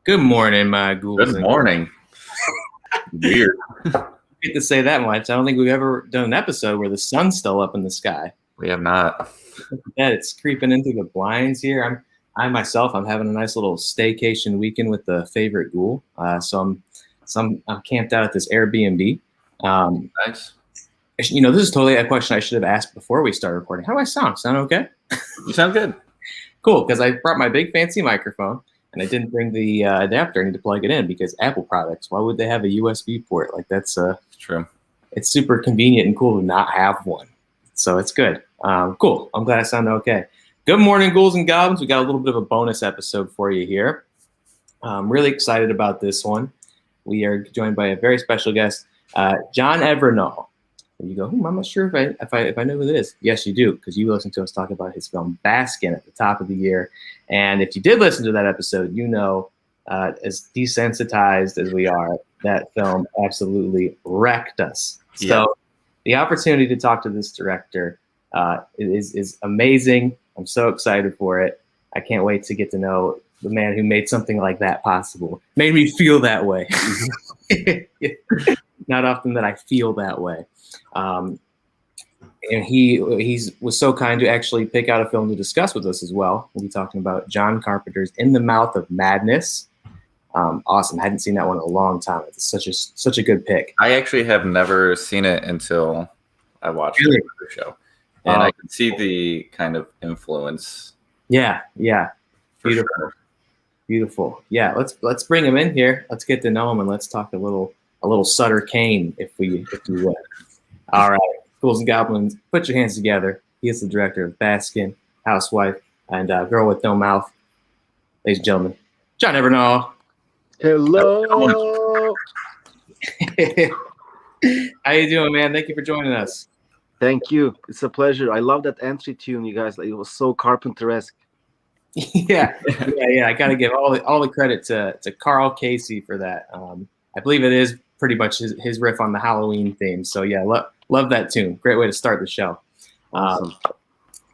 Good morning, my ghouls. Good morning. Weird. Get to say that much. I don't think we've ever done an episode where the sun's still up in the sky. We have not. Yeah, it's creeping into the blinds here. I'm having a nice little staycation weekend with the favorite ghoul. So I'm camped out at this Airbnb. Nice. This is totally a question I should have asked before we started recording. How do I sound? Sound okay? You sound good. Cool, because I brought my big fancy microphone. And I didn't bring the adapter. I need to plug it in because Apple products, why would they have a USB port? Like that's true. It's super convenient and cool to not have one. So it's good. Cool. I'm glad I sound okay. Good morning, ghouls and goblins. We got a little bit of a bonus episode for you here. I'm really excited about this one. We are joined by a very special guest, John Evrenol. And you go, I'm not sure if I know who it is. Yes, you do, because you listened to us talk about his film Baskin at the top of the year. And if you did listen to that episode, you know, as desensitized as we are, that film absolutely wrecked us. Yeah. So the opportunity to talk to this director is amazing. I'm so excited for it. I can't wait to get to know the man who made something like that possible. Made me feel that way. Not often that I feel that way. And he was so kind to actually pick out a film to discuss with us as well. We'll be talking about John Carpenter's In the Mouth of Madness. Awesome. Hadn't seen that one in a long time. It's such a good pick. I actually have never seen it until I watched the show. And I can see the kind of influence. Yeah. Beautiful. Sure. Beautiful. Yeah, let's bring him in here. Let's get to know him and let's talk a little Sutter Cane, if you would. All right. Ghouls and Goblins, put your hands together. He is the director of Baskin, Housewife, and Girl with No Mouth. Ladies and gentlemen, John Evrenol. Hello. How you doing, man? Thank you for joining us. Thank you. It's a pleasure. I love that entry tune, you guys. Like, it was so Carpenter-esque. Yeah. I got to give all the credit to Karl Casey for that. I believe it is pretty much his riff on the Halloween theme. So yeah, love that tune. Great way to start the show. Awesome.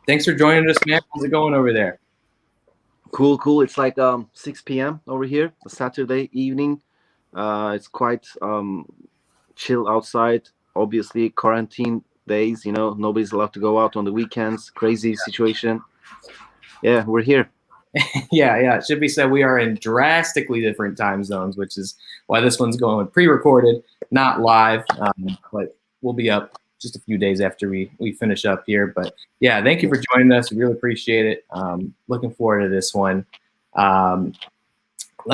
Thanks for joining us, man. How's it going over there? Cool. It's like 6 p.m. over here, a Saturday evening. It's quite chill outside. Obviously, quarantine days. You know, nobody's allowed to go out on the weekends. Crazy situation. Yeah, we're here. Yeah. It should be said we are in drastically different time zones, which is why this one's going pre-recorded, not live, but we'll be up just a few days after we finish up here. But yeah, thank you for joining us. We really appreciate it. Looking forward to this one. Let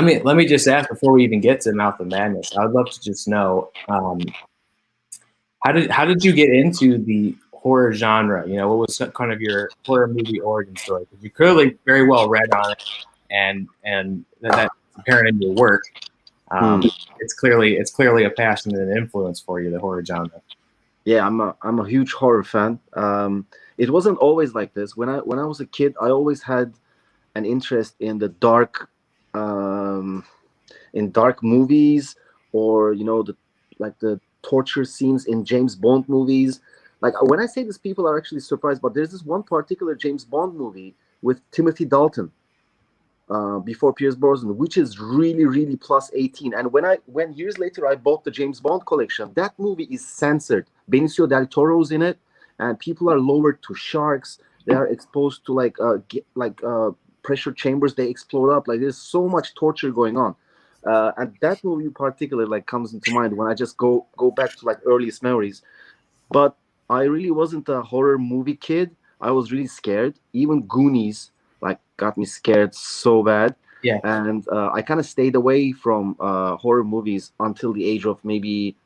me just ask before we even get to Mouth of Madness, I would love to just know how did you get into the horror genre? You know, what was kind of your horror movie origin story? Because you clearly very well read on it, and that's apparent in your work. It's clearly a passion and an influence for you, the horror genre. Yeah, I'm a huge horror fan. It wasn't always like this. When I was a kid, I always had an interest in the dark movies, or the torture scenes in James Bond movies. Like, when I say this, people are actually surprised, but there's this one particular James Bond movie with Timothy Dalton before Pierce Brosnan, which is really, really plus 18. And when years later I bought the James Bond collection, that movie is censored. Benicio del Toro's in it, and people are lowered to sharks. They are exposed to pressure chambers. They explode up. Like, there's so much torture going on. And that movie in particular comes into mind when I just go back to earliest memories. But I really wasn't a horror movie kid. I was really scared. Even Goonies got me scared so bad. Yeah. And I kind of stayed away from horror movies until the age of maybe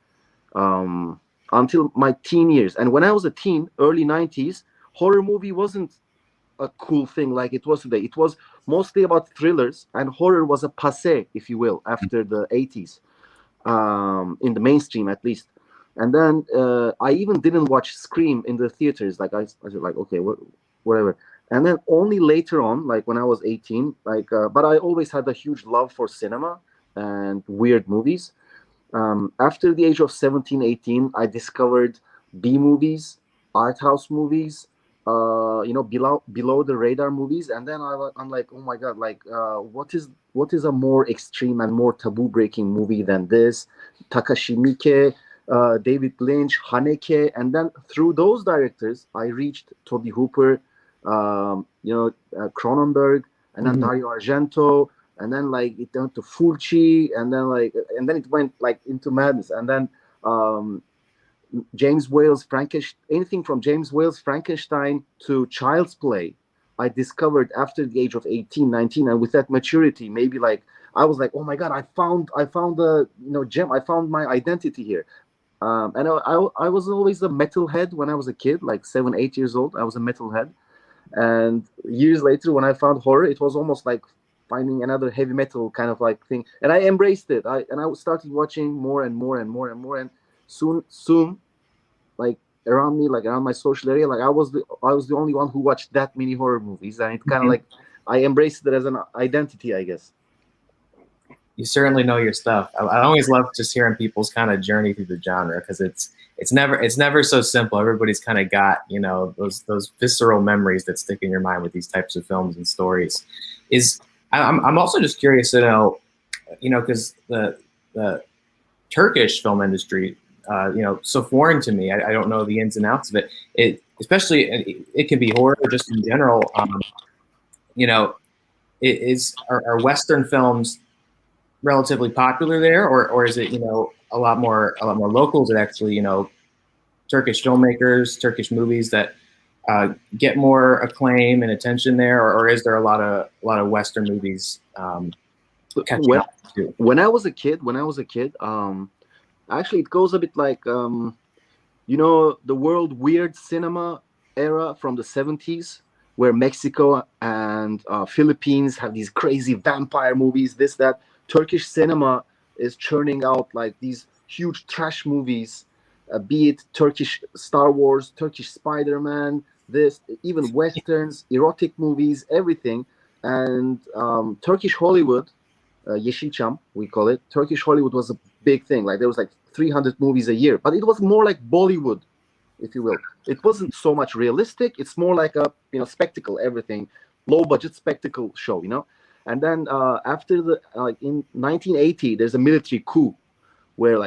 until my teen years. And when I was a teen, early 90s, horror movie wasn't a cool thing like it was today. It was mostly about thrillers, and horror was a passé, if you will, after the 80s, in the mainstream at least. And then I even didn't watch Scream in the theaters. I said, okay, whatever. And then only later on, when I was 18, but I always had a huge love for cinema and weird movies. After the age of 17, 18, I discovered B movies, art house movies, below the radar movies, and then I'm like, oh my god, like what is a more extreme and more taboo breaking movie than this? Takashi Miike, David Lynch, Haneke, and then through those directors I reached Toby Hooper, Cronenberg, and then Dario Argento, and then like it went to Fulci, and then it went like into madness, and then James Whale's Frankenstein, anything from James Whale's Frankenstein to Child's Play, I discovered after the age of 18, 19, and with that maturity, maybe like I was like, oh my god, I found the gem, I found my identity here. And I was always a metalhead when I was a kid, like 7, 8 years old. I was a metalhead, and years later, when I found horror, it was almost like finding another heavy metal kind of like thing, and I embraced it. I started watching more and more and more and more, and soon, like around me, like around my social area, like I was the only one who watched that many horror movies, and it kind of like I embraced it as an identity, I guess. You certainly know your stuff. I always love just hearing people's kind of journey through the genre, because it's never so simple. Everybody's kind of got those visceral memories that stick in your mind with these types of films and stories. I'm also just curious to know, because the Turkish film industry, so foreign to me. I don't know the ins and outs of it. It can be horror just in general. Are Western films relatively popular there, or is it a lot more locals that actually Turkish filmmakers, Turkish movies that get more acclaim and attention there, or is there a lot of Western movies catching up too? When I was a kid, actually it goes a bit like the world weird cinema era from the 70s, where Mexico and Philippines have these crazy vampire movies, this, that. Turkish cinema is churning out like these huge trash movies, be it Turkish Star Wars, Turkish Spider-Man, even Westerns, erotic movies, everything. And Turkish Hollywood, Yeşilçam, we call it. Turkish Hollywood was a big thing. Like there was like 300 movies a year, but it was more like Bollywood, if you will. It wasn't so much realistic. It's more like a spectacle, everything, low budget spectacle show, And then after in 1980, there's a military coup, where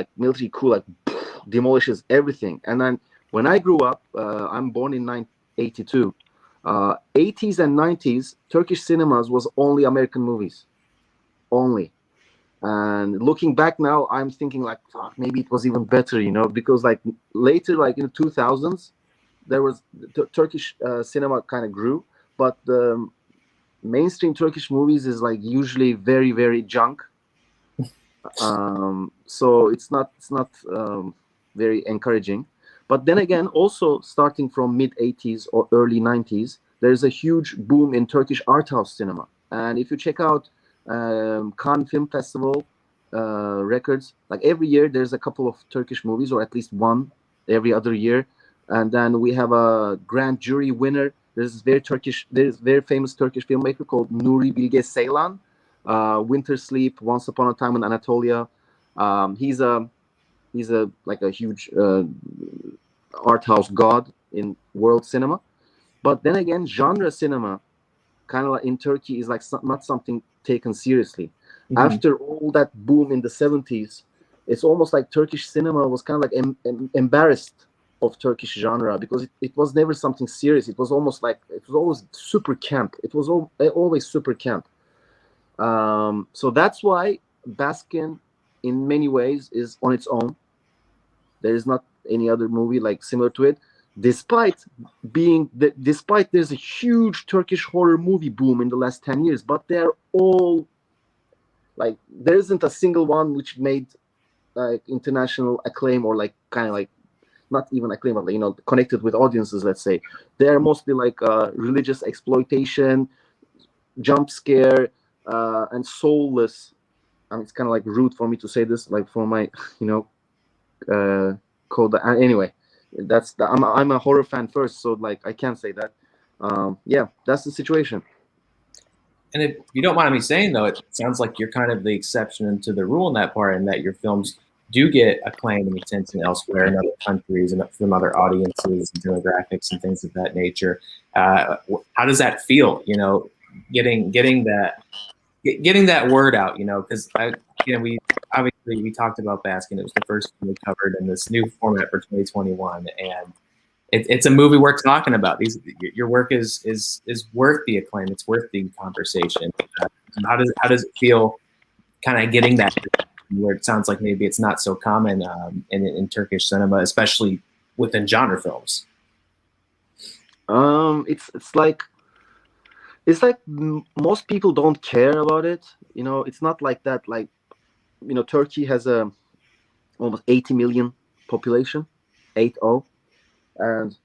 demolishes everything. And then when I grew up, I'm born in 1982. 80s and 90s, Turkish cinemas was only American movies, only. And looking back now, I'm thinking like, fuck, maybe it was even better, because like later, like in the 2000s, there was Turkish cinema kind of grew, but the mainstream Turkish movies is like usually very, very junk. So it's not very encouraging. But then again, also starting from mid 80s or early 90s, there's a huge boom in Turkish art house cinema. And if you check out Cannes Film Festival records, like every year there's a couple of Turkish movies, or at least one every other year. And then we have a grand jury winner. There's very famous Turkish filmmaker called Nuri Bilge Ceylan. Winter Sleep, Once Upon a Time in Anatolia. He's a huge art house god in world cinema. But then again, genre cinema, kind of like in Turkey, is like not something taken seriously. Mm-hmm. After all that boom in the 70s, it's almost like Turkish cinema was kind of like embarrassed of Turkish genre, because it was never something serious. It was always super camp. It was always super camp. So that's why Baskin, in many ways, is on its own. There is not any other movie like similar to it, despite there's a huge Turkish horror movie boom in the last 10 years, but they're all like, there isn't a single one which made like international acclaim, or like kind of like not even acclaim, but connected with audiences. Let's say they're mostly like religious exploitation, jump scare, and soulless. I mean, it's kind of like rude for me to say this, like for my code. Anyway, I'm a horror fan first, so like I can't say that. Yeah, that's the situation. And if you don't mind me saying, though, it sounds like you're kind of the exception to the rule in that part, and that your films do get acclaim and attention elsewhere in other countries and from other audiences and demographics and things of that nature. How does that feel? You know, getting that word out. You know, because we obviously we talked about Baskin. It was the first one we covered in this new format for 2021, and it's a movie worth talking about. Your work is worth the acclaim. It's worth the conversation. How does it feel, kind of getting that where it sounds like maybe it's not so common in Turkish cinema, especially within genre films? It's like most people don't care about it. You know, it's not like that. Like, you know, Turkey has a almost 80 million population, 80, and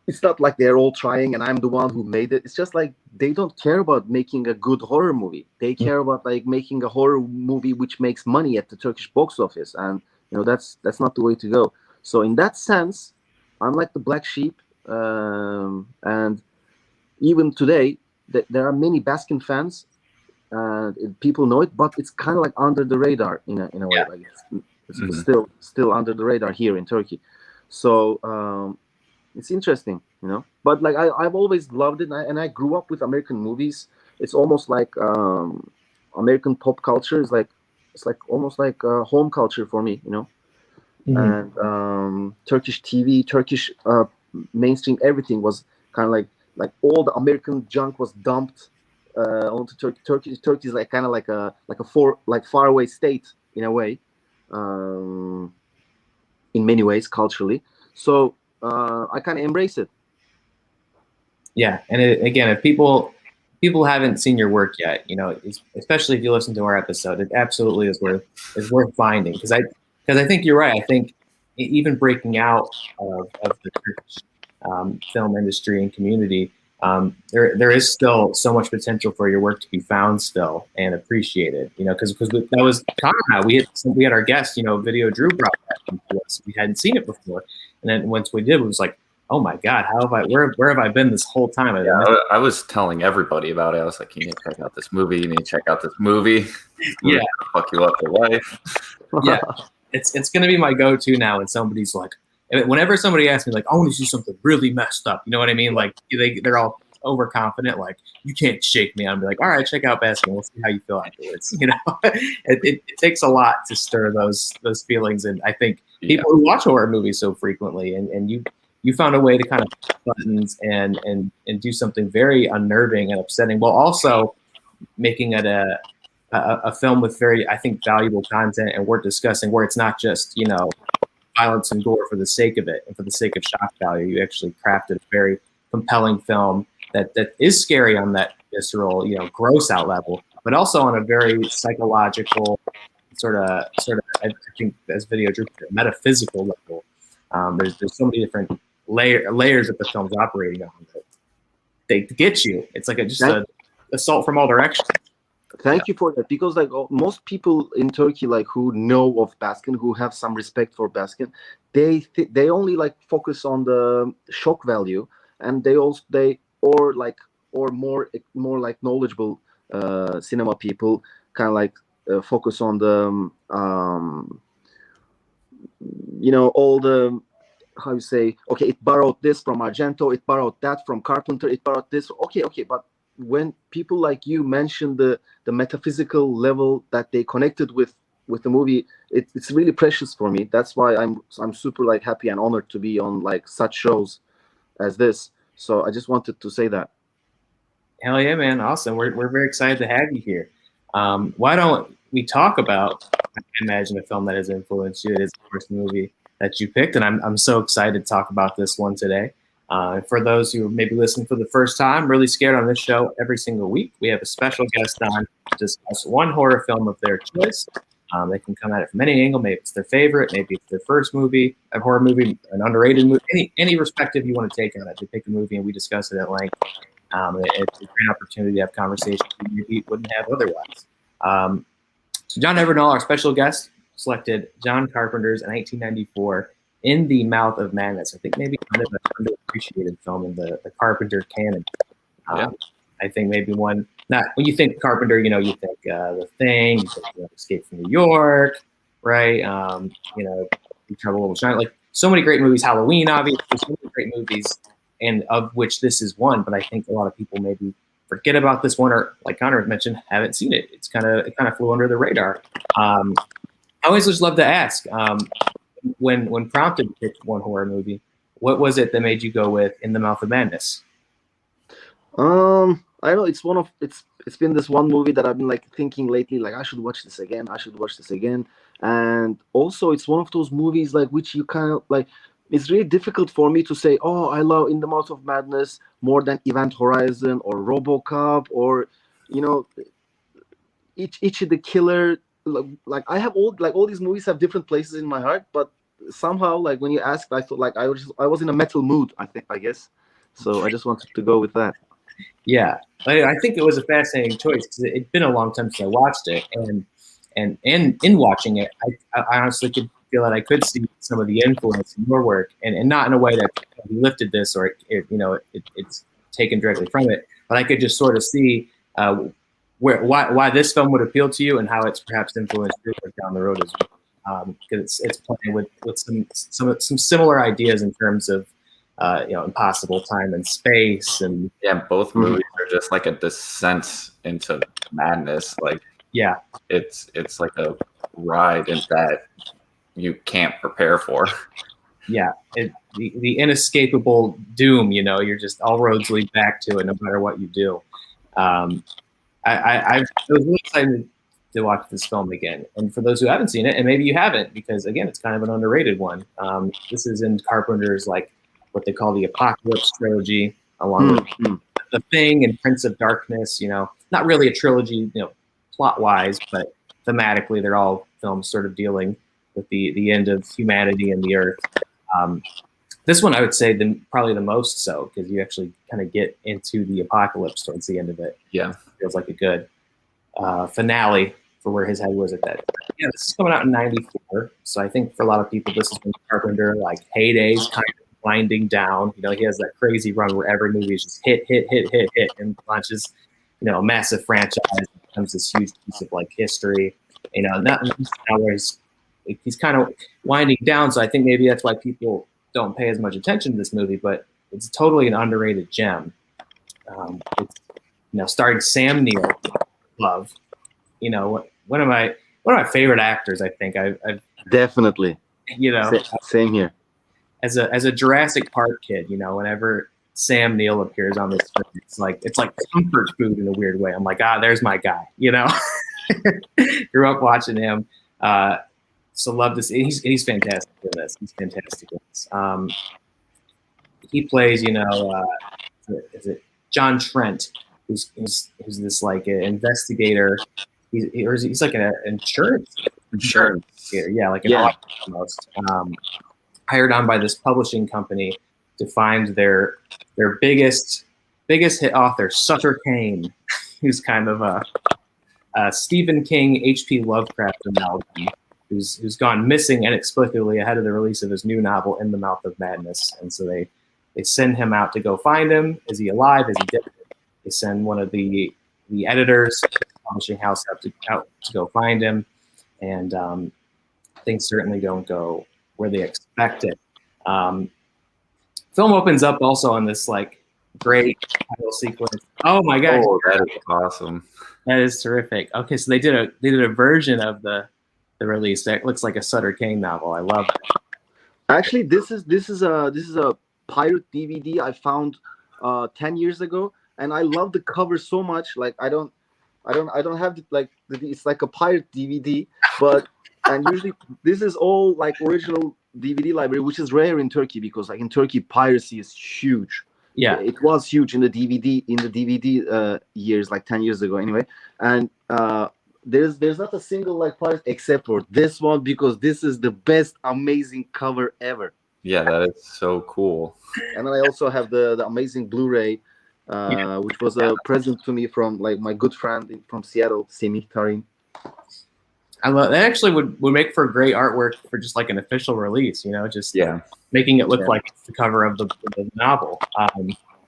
it's not like they're all trying and I'm the one who made it. It's just like they don't care about making a good horror movie. They care about like making a horror movie which makes money at the Turkish box office, and you know that's not the way to go. So in that sense, I'm like the black sheep, and even today there are many Baskin fans, and people know it, but it's kind of like under the radar in a way. Yeah. Like it's still under the radar here in Turkey. So it's interesting, you know. But like I've always loved it, and I grew up with American movies. It's almost like American pop culture is like almost like home culture for me, you know. Mm-hmm. And Turkish TV, Turkish mainstream, everything was kind of like all the American junk was dumped onto Turkey. Turkey is like kind of like a faraway state in a way, in many ways culturally. So I kind of embrace it. Yeah, and again, if people haven't seen your work yet, you know, especially if you listen to our episode, it absolutely is worth finding, because I think you're right. I think even breaking out of the Turkish film industry and community, there is still so much potential for your work to be found still and appreciated. You know, because that was Conrad. We had our guest, you know, Video Drew brought that to us. We hadn't seen it before, and then once we did, it was like, oh my God, where have I been this whole time? Yeah, I was telling everybody about it. I was like, you need to check out this movie. You need to check out this movie. Yeah, fuck you up for life. Yeah, it's gonna be my go-to now. And somebody's like, whenever somebody asks me, like, I want to see something really messed up, you know what I mean? Like they're all overconfident, like, you can't shake me. I'll be like, all right, check out Baskin. We'll see how you feel afterwards. You know, it takes a lot to stir those feelings, and I think people who watch horror movies so frequently, and you found a way to kind of push buttons and do something very unnerving and upsetting, while also making it a film with very, I think, valuable content and worth discussing, where it's not just, you know, violence and gore for the sake of it and for the sake of shock value. You actually crafted a very compelling film that is scary on that visceral, you know, gross out level, but also on a very psychological sort of I think, as Video Drew, metaphysical level. There's so many different layers that the film's operating on that they get you. It's like an assault from all directions. Thank you for that, because like most people in Turkey, like who know of Baskin, who have some respect for Baskin, they only like focus on the shock value, and or more like knowledgeable cinema people kind of like focus on the you know, all the, how you say, okay, it borrowed this from Argento, it borrowed that from Carpenter, it borrowed this. Okay, but when people like you mention the metaphysical level that they connected with the movie, it's really precious for me. That's why I'm super like happy and honored to be on like such shows as this. So I just wanted to say that. Hell yeah, man. Awesome. We're very excited to have you here. Why don't we talk about, I imagine, a film that has influenced you? It is the first movie that you picked, and I'm so excited to talk about this one today. For those who may be listening for the first time, Reely Scared on this show every single week, we have a special guest on to discuss one horror film of their choice. They can come at it from any angle. Maybe it's their favorite, maybe it's their first movie, a horror movie, an underrated movie, any perspective you want to take on it. They pick a movie and we discuss it at length. It's a great opportunity to have conversations you maybe wouldn't have otherwise. So John Evrenol, our special guest, selected John Carpenter's 1994 In the Mouth of Madness. I think maybe kind of an underappreciated film in the Carpenter canon. I think maybe one, not when you think Carpenter, you know, you think The Thing, you think Escape from New York, right? Trouble in Little China, like so many great movies. Halloween, obviously, so many great movies, and of which this is one. But I think a lot of people maybe forget about this one, or like Connor mentioned, haven't seen it. It kind of flew under the radar. I always just love to ask, when prompted to pick one horror movie, what was it that made you go with In the Mouth of Madness? I know it's been this one movie that I've been like thinking lately, like I should watch this again. And also it's one of those movies like which you kind of like. It's really difficult for me to say, oh, I love In the Mouth of Madness more than Event Horizon or RoboCop or Itchy the Killer. Like I have all these movies have different places in my heart, but somehow like when you asked, I thought like I was in a metal mood. I guess so. I just wanted to go with that. Yeah, I think it was a fascinating choice because it'd been a long time since I watched it, and in watching it, I honestly could feel that I could see some of the influence in your work, and not in a way that you lifted this or it's taken directly from it, but I could just sort of see why this film would appeal to you and how it's perhaps influenced your work down the road as well, because it's playing with some similar ideas in terms of impossible time and space, and both movies are just like a descent into madness. Like it's like a ride in that you can't prepare for. The inescapable doom. You're just all roads lead back to it, no matter what you do. I was really excited to watch this film again, and for those who haven't seen it, and maybe you haven't, because again, it's kind of an underrated one. This is in Carpenter's what they call the Apocalypse trilogy, along with The Thing and Prince of Darkness. Not really a trilogy, plot-wise, but thematically, they're all films sort of dealing with the end of humanity and the earth. This one, I would say, probably the most so, because you actually kind of get into the apocalypse towards the end of it. Yeah, feels like a good finale for where his head was at that. Yeah, this is coming out in '94, so I think for a lot of people, this is when Carpenter heydays, kind of winding down. He has that crazy run where every movie is just hit, and launches, a massive franchise. It becomes this huge piece of history. Not now where he's kind of winding down. So I think maybe that's why people don't pay as much attention to this movie. But it's totally an underrated gem. It's starring Sam Neill, love. One of my favorite actors. I think I've definitely. Same here. As a Jurassic Park kid, whenever Sam Neill appears on this screen, it's like comfort food in a weird way. I'm like, there's my guy. Grew up watching him, so love this. He's fantastic in this. He's fantastic in this. He plays, is it John Trent, who's this an investigator. He's like an insurance. Yeah, like an auditor almost. Hired on by this publishing company to find their biggest hit author, Sutter Cane, who's kind of a Stephen King, H.P. Lovecraft amalgam, who's gone missing inexplicably ahead of the release of his new novel, In the Mouth of Madness. And so they send him out to go find him. Is he alive? Is he dead? They send one of the editors of the publishing house out to go find him, and things certainly don't go where they expect it. Film opens up also on this great title sequence. Oh my gosh! Oh, that is awesome. That is terrific. Okay, so they did a version of the release that looks like a Sutter Cane novel. I love it. Actually, this is a pirate DVD I found 10 years ago, and I love the cover so much. I don't have it's like a pirate DVD, but and usually this is all original DVD library, which is rare in Turkey because in Turkey piracy is huge. Yeah, it was huge in the DVD years, 10 years ago anyway. And there's not a single pirate except for this one, because this is the best amazing cover ever. Yeah, that is so cool. And then I also have the amazing Blu-ray, which was a present to me from my good friend from Seattle, Semih Tarin. I love that. Actually would make for great artwork for just an official release, making it look like it's the cover of the novel. I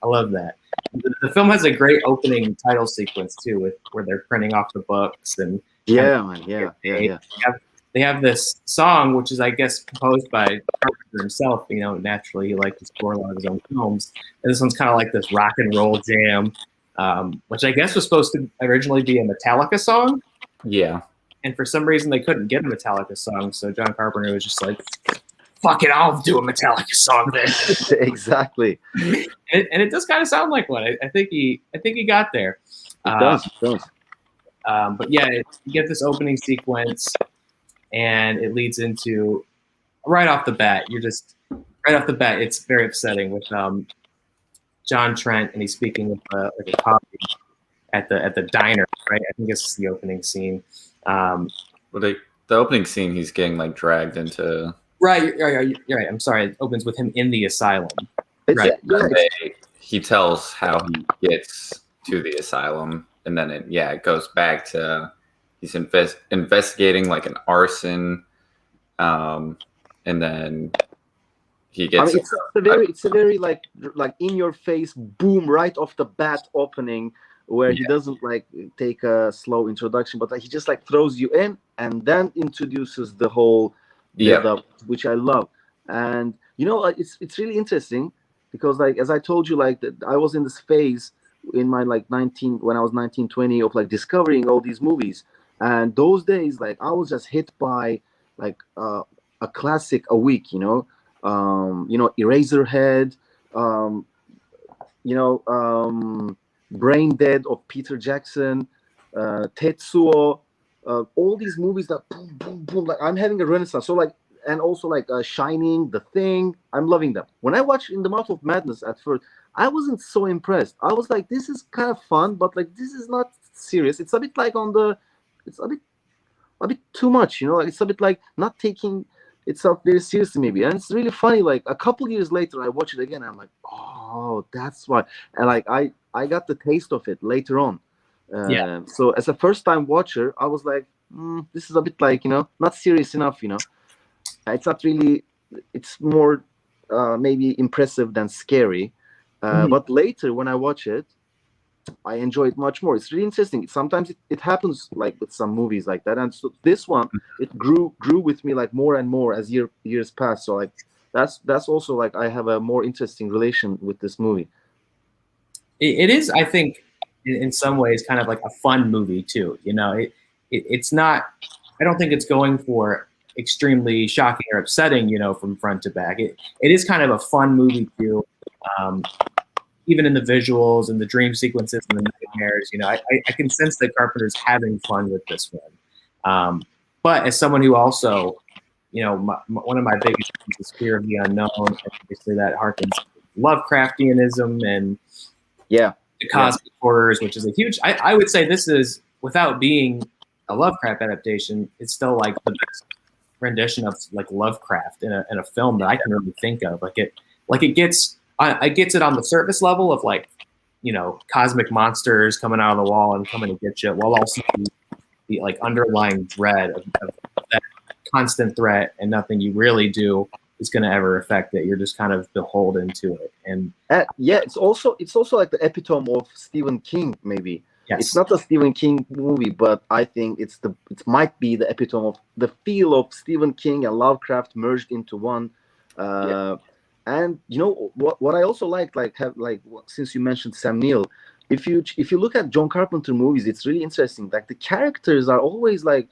love that. The film has a great opening title sequence too, where they're printing off the books and They they have this song, which is, I guess, composed by Carpenter himself. You know, naturally, he liked to score a lot of his own films. And this one's kind of like this rock and roll jam, which I guess was supposed to originally be a Metallica song. Yeah. And for some reason, they couldn't get a Metallica song. So John Carpenter was just like, fuck it, I'll do a Metallica song then. Exactly. And it does kind of sound like one. I think he got there. It does. But yeah, you get this opening sequence, and it leads into right off the bat. It's very upsetting with John Trent, and he's speaking with like a coffee at the diner. Right, I think this is the opening scene. Well, the opening scene, he's getting like dragged into. Right, you're right. I'm sorry. It opens with him in the asylum. Right. He tells how he gets to the asylum, and then it goes back to he's investigating like an arson, and then he gets. I mean, it's a very like in your face, boom, right off the bat opening, where he doesn't like take a slow introduction, but like, he just like throws you in and then introduces the whole. Which I love. And you know, it's really interesting because like as I told you, like I was in this phase in my like when I was 19, 20 of like discovering all these movies. And those days, like I was just hit by like a classic a week, you know, Eraserhead, Brain Dead of Peter Jackson, Tetsuo. All these movies that boom, boom, boom, like I'm having a renaissance. So like, and also like Shining, The Thing, I'm loving them. When I watched In the Mouth of Madness at first, I wasn't so impressed. I was like, this is kind of fun, but like this is not serious. It's a bit like it's a bit too much, you know. Like, it's a bit like not taking itself very seriously maybe. And it's really funny. Like a couple years later, I watch it again. And I'm like, oh, that's why. And like I got the taste of it later on. So as a first-time watcher, I was like, this is a bit like, you know, not serious enough, you know. It's not really, it's more maybe impressive than scary. But later when I watch it, I enjoy it much more. It's really interesting. Sometimes it happens like with some movies like that. And so this one, it grew with me like more and more as years passed. So like that's also like I have a more interesting relation with this movie. It is, I think, in some ways kind of like a fun movie too, you know. It's not, I don't think it's going for extremely shocking or upsetting, you know, from front to back. It is kind of a fun movie too, even in the visuals and the dream sequences and the nightmares, you know. I can sense that Carpenter's having fun with this one, but as someone who also, you know, one of my biggest things is fear of the unknown, and obviously that harkens Lovecraftianism and the cosmic horrors, which is a huge. I would say this is, without being a Lovecraft adaptation, it's still like the best rendition of like Lovecraft in a film that I can really think of. It gets it on the surface level of like, you know, cosmic monsters coming out of the wall and coming to get you, while also the like underlying dread of that constant threat, and nothing you really do is going to ever affect it. You're just kind of beholden to it. And it's also like the epitome of Stephen King, maybe. Yes. It's not a Stephen King movie, but I think it might be the epitome of the feel of Stephen King and Lovecraft merged into one. And you know what I also like since you mentioned Sam Neill, if you look at John Carpenter movies, it's really interesting. Like the characters are always like,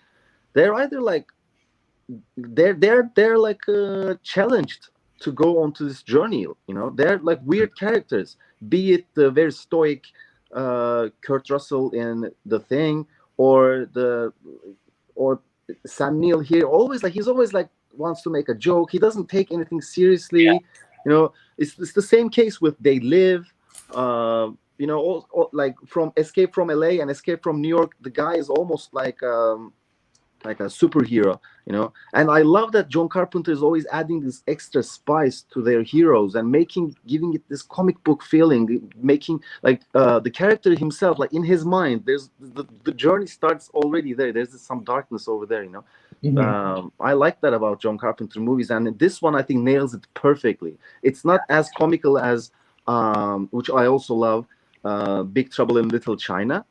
they're either like they're like challenged to go onto this journey, you know. They're like weird characters, be it the very stoic Kurt Russell in The Thing, or Sam Neill here. He's always like wants to make a joke. He doesn't take anything seriously. You know, it's the same case with They Live. You know, all like from Escape from LA and Escape from New York, the guy is almost like a superhero, you know. And I love that John Carpenter is always adding this extra spice to their heroes and giving it this comic book feeling, making like the character himself, like in his mind, there's the journey starts already there. There's some darkness over there, you know. I like that about John Carpenter movies, and this one I think nails it perfectly. It's not as comical as which I also love, Big Trouble in Little China,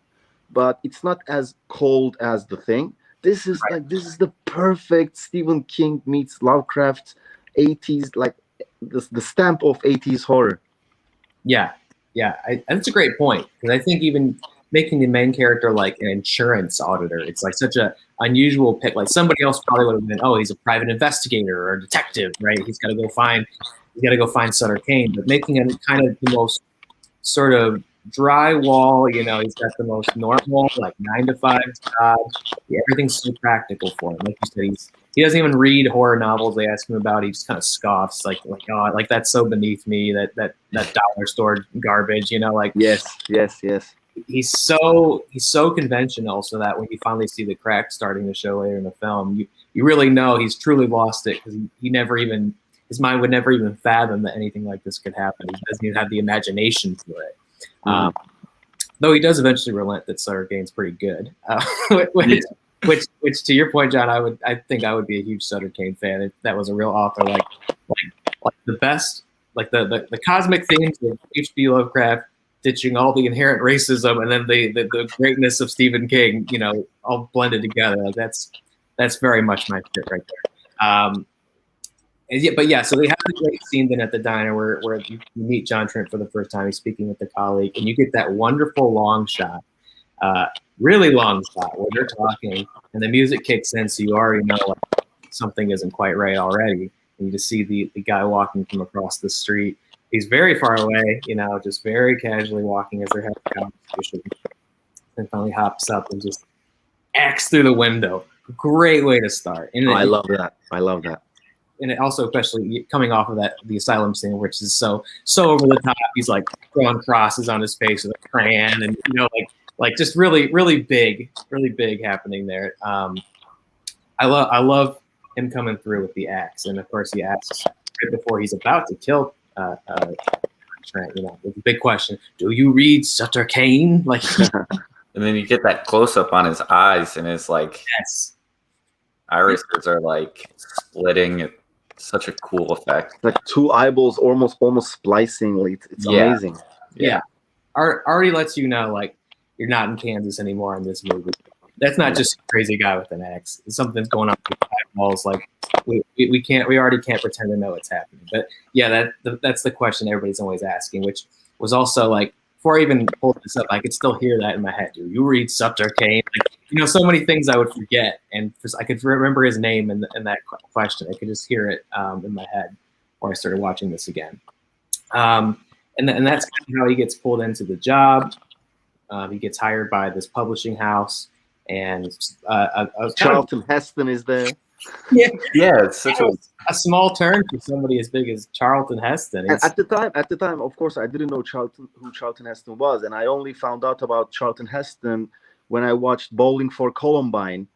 but it's not as cold as The Thing. this is the perfect Stephen King meets Lovecraft 80s, like the stamp of 80s horror. Yeah, that's a great point, because I think even making the main character like an insurance auditor, it's like such a unusual pick. Like somebody else probably would have been, oh, he's a private investigator or a detective, right? He's got to go find Sutter Cane. But making him kind of the most sort of drywall, he's got the most normal, like 9-to-5 job. Yeah, everything's so practical for him. Like you said, he doesn't even read horror novels they ask him about. He just kind of scoffs, like oh, like that's so beneath me. That dollar store garbage, like yes. He's so conventional, so that when you finally see the cracks starting to show later in the film, you really know he's truly lost it, because his mind would never even fathom that anything like this could happen. He doesn't even have the imagination for it. Though he does eventually relent that Sutter Cane's pretty good. Which to your point, John, I think I would be a huge Sutter Cane fan if that was a real author, like the best, like the cosmic themes of H.P. Lovecraft, ditching all the inherent racism, and then the greatness of Stephen King, all blended together. Like that's very much my fit right there. So they have the great scene then at the diner where you meet John Trent for the first time. He's speaking with the colleague, and you get that wonderful long shot, really long shot, where they're talking, and the music kicks in, so you already know like something isn't quite right already. And you just see the guy walking from across the street. He's very far away, just very casually walking as they're having a conversation, and finally hops up and just acts through the window. Great way to start. And I love that. And it also, especially coming off of the asylum scene, which is so over the top. He's like drawing crosses on his face with a crayon, and like just really big happening there. I love him coming through with the axe, and of course he asks right before he's about to kill Trent, with the big question: do you read Sutter Cane? Like, and then you get that close up on his eyes, and his yes, irises are like splitting. It's such a cool effect. Like two eyeballs almost splicing. It's amazing. Yeah. Already lets you know like you're not in Kansas anymore in this movie. That's not just a crazy guy with an axe. Something's going on with the eyeballs. Like we already can't pretend to know what's happening. But yeah, that's the question everybody's always asking, which was also like, before I even pulled this up, I could still hear that in my head. Do you read Sutter Cane? Like, so many things I would forget, and I could remember his name in that question. I could just hear it in my head before I started watching this again. And that's kind of how he gets pulled into the job. He gets hired by this publishing house, and Charlton Heston is there. Yeah, it's such a small turn for somebody as big as Charlton Heston. At the time, of course, I didn't know who Charlton Heston was, and I only found out about Charlton Heston when I watched Bowling for Columbine,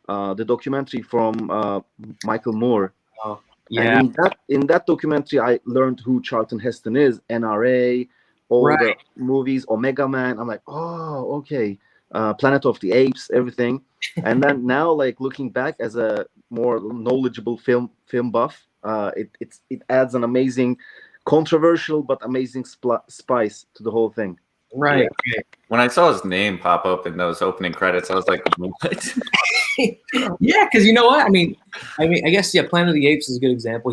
the documentary from Michael Moore. Oh, yeah. And in that documentary, I learned who Charlton Heston is. NRA, all the movies, Omega Man. I'm like, oh, okay. Planet of the Apes, everything. And then now, like looking back as a more knowledgeable film buff, it adds an amazing, controversial but amazing spice to the whole thing. Right. Yeah. When I saw his name pop up in those opening credits, I was like, what? Yeah, because you know what? I mean, I guess Planet of the Apes is a good example.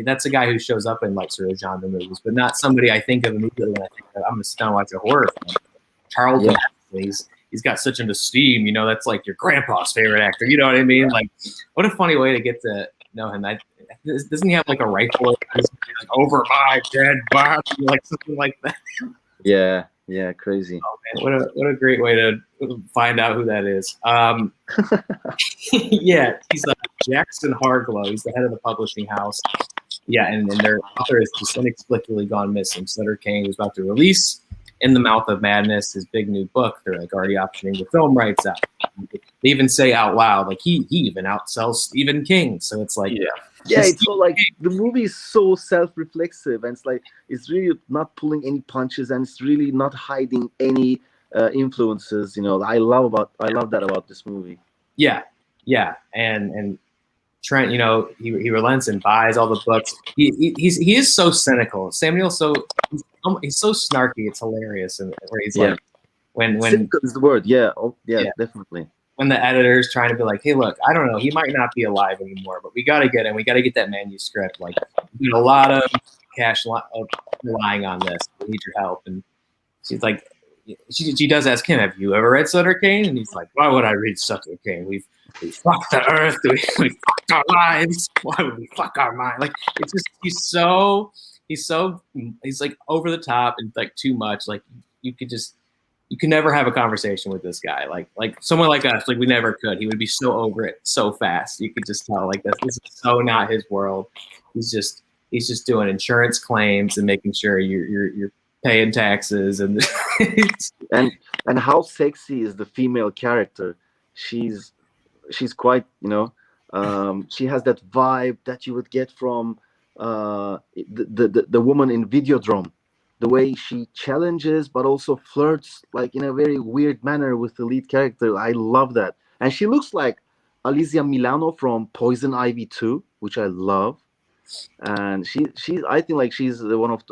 That's a guy who shows up in like sort of genre movies, but not somebody I think of immediately when I think of, I'm gonna sit down and watch a horror film. Charlton Heston, he's got such an esteem, that's like your grandpa's favorite actor. You know what I mean? Like, what a funny way to get to know him. Doesn't he have like a rifle like, over my dead body, like something like that? Yeah, crazy. Oh, man, what a great way to find out who that is. Yeah, he's Jackson Harglow. He's the head of the publishing house. Yeah, and their author has just inexplicably gone missing. Sutter Cane was about to release In the Mouth of Madness, his big new book. They're like already optioning the film rights out. They even say out loud, like he even outsells Stephen King. So it's like, it's so like the movie is so self-reflexive, and it's really not pulling any punches, and it's really not hiding any influences. I love that about this movie. Yeah, and Trent, he relents and buys all the books. He is so cynical. Samuel's he's so snarky. It's hilarious, and where he's like, when cynical is the word. Yeah, definitely. when the editor's trying to be like, hey, look, I don't know, he might not be alive anymore, but we got to get him. We got to get that manuscript. Like, a lot of cash relying on this. We need your help. And she's like, she does ask him, have you ever read Sutter Cane? And he's like, why would I read Sutter Cane? We fucked the earth. We fucked our lives. Why would we fuck our mind? Like, it's just, he's like over the top and like too much. Like, you can never have a conversation with this guy. Like someone like us, like we never could. He would be so over it so fast. You could just tell like this is so not his world. He's just doing insurance claims and making sure you're paying taxes and and how sexy is the female character? She's quite, she has that vibe that you would get from the woman in Videodrome. The way she challenges but also flirts like in a very weird manner with the lead character. I love that. And she looks like Alicia Milano from Poison Ivy 2, which I love. And I think like she's one of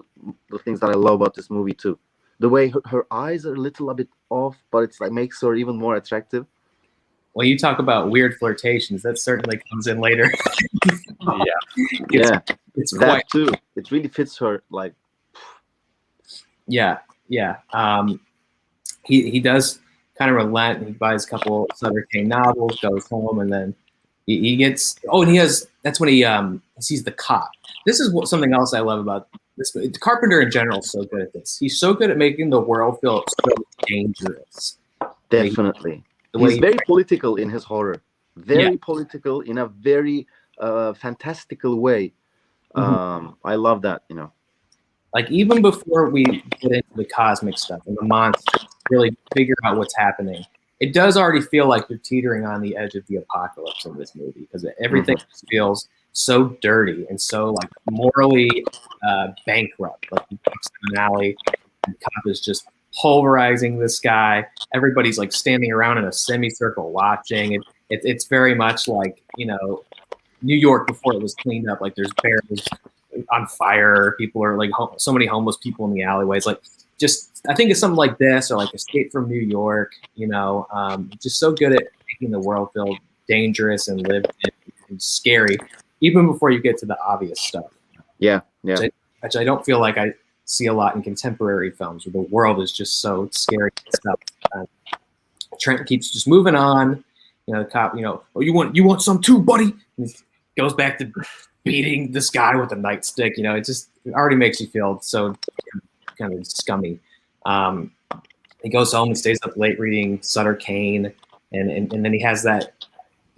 the things that I love about this movie too. The way her eyes are a bit off, but it's like makes her even more attractive. When you talk about weird flirtations, that certainly comes in later. It's that quite too. It really fits her. Like, yeah. He does kind of relent. He buys a couple Sutter Cane novels, goes home, and then he gets. Oh, and that's when he sees the cop. This is something else I love about this. Carpenter in general is so good at this. He's so good at making the world feel so dangerous. Definitely. He's very political in his horror. Very political in a very fantastical way. I love that, Like, even before we get into the cosmic stuff and the monsters, really figure out what's happening, it does already feel like you're teetering on the edge of the apocalypse in this movie because everything just feels so dirty and so like morally bankrupt. Like, he walks in an alley, and the cop is just pulverizing this guy. Everybody's like standing around in a semicircle watching. It's very much like, New York before it was cleaned up. Like, there's barrels on fire. People are like so many homeless people in the alleyways. Like, just I think it's something like this or like Escape from New York. Just so good at making the world feel dangerous and lived and scary, even before you get to the obvious stuff. Yeah. Which I don't feel like I see a lot in contemporary films where the world is just so scary and stuff. Trent keeps just moving on. The cop, oh, you want some too, buddy? And he goes back to beating this guy with a nightstick. It already makes you feel so kind of scummy. He goes home and stays up late reading Sutter Cane, and then he has a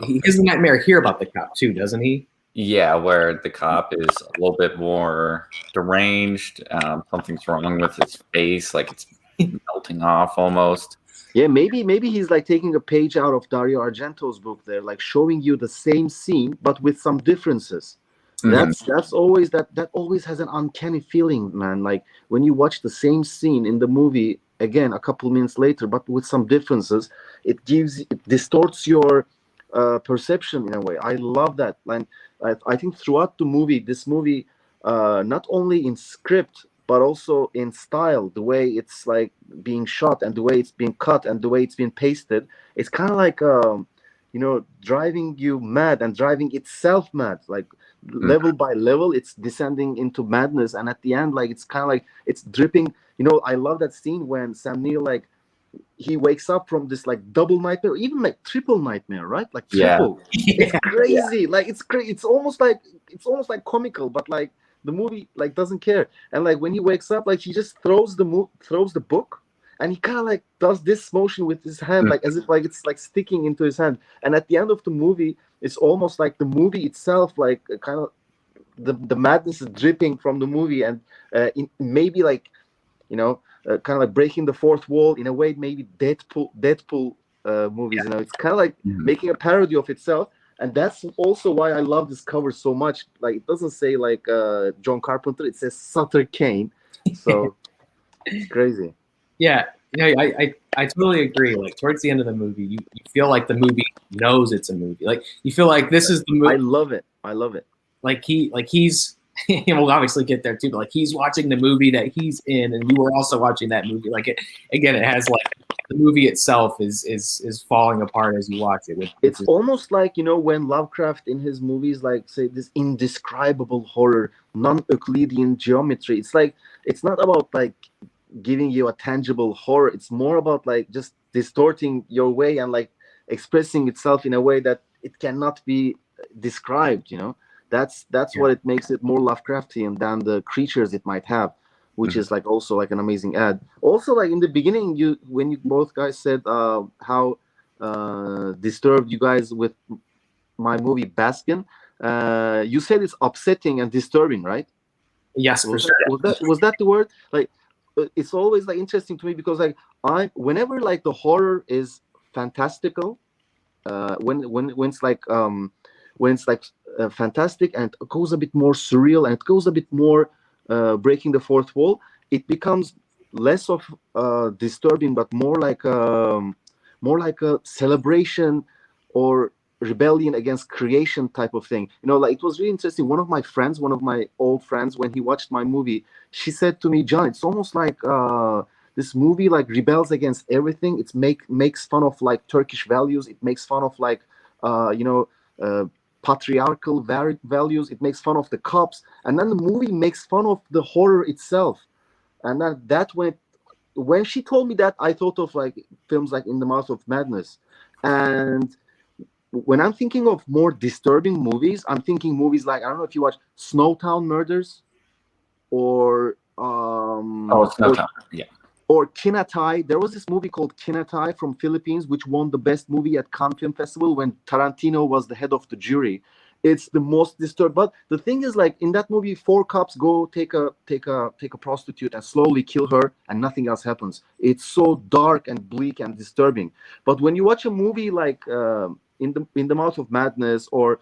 nightmare here about the cop too, doesn't he? Yeah, where the cop is a little bit more deranged. Something's wrong with his face, like it's melting off almost. Yeah, maybe he's like taking a page out of Dario Argento's book there, like showing you the same scene but with some differences. That's always that always has an uncanny feeling, man. Like when you watch the same scene in the movie again a couple minutes later, but with some differences, it distorts your perception in a way. I love that. Like I think throughout the movie, this movie, not only in script but also in style, the way it's like being shot and the way it's being cut and the way it's being pasted, it's kind of like driving you mad and driving itself mad. Like level by level, it's descending into madness, and at the end, like it's kind of like it's dripping. I love that scene when Sam Neill like he wakes up from this like double nightmare, even like triple nightmare, right? Like triple. It's crazy. Like it's crazy. It's almost like comical, but like the movie like doesn't care. And like when he wakes up, like he just throws the book, and he kind of like does this motion with his hand, like as if like it's like sticking into his hand. And at the end of the movie, it's almost like the movie itself, like kind of the madness is dripping from the movie, and maybe like kind of like breaking the fourth wall in a way. Maybe Deadpool movies, it's kind of like making a parody of itself. And that's also why I love this cover so much. Like it doesn't say like John Carpenter; it says Sutter Cane. So it's crazy. Yeah, I totally agree. Like towards the end of the movie, you feel like the movie knows it's a movie. Like you feel like this is the movie. I love it. Like he's we'll obviously get there too, but like he's watching the movie that he's in, and you were also watching that movie. Like it has like the movie itself is falling apart as you watch it. It's almost like, you know, when Lovecraft in his movies, like, say, this indescribable horror, non-Euclidean geometry. It's like, it's not about like giving you a tangible horror. It's more about like just distorting your way and like expressing itself in a way that it cannot be described, you know. That's what it makes it more Lovecraftian than the creatures it might have, which is like also like an amazing ad. Also, like in the beginning, when you both guys said how disturbed you guys with my movie Baskin, you said it's upsetting and disturbing, right? Yes, for sure. Was that the word? Like, it's always like interesting to me because like whenever like the horror is fantastical, when it's like fantastic and it goes a bit more surreal and it goes a bit more breaking the fourth wall, it becomes less of disturbing, but more like a celebration or rebellion against creation type of thing. You know, like it was really interesting. One of my old friends, when he watched my movie, she said to me, John, it's almost like this movie like rebels against everything. It makes fun of like Turkish values. It makes fun of like patriarchal values. It makes fun of the cops, and then the movie makes fun of the horror itself. And then when she told me that, I thought of like films like In the Mouth of Madness. And when I'm thinking of more disturbing movies, I'm thinking movies like, I don't know if you watch Snowtown Murders or Snowtown, yeah. Or Kinatai. There was this movie called Kinatai from Philippines, which won the best movie at Cannes Film Festival when Tarantino was the head of the jury. It's the most disturbed. But the thing is, like in that movie, 4 cops go take a prostitute and slowly kill her, and nothing else happens. It's so dark and bleak and disturbing. But when you watch a movie like In the Mouth of Madness, or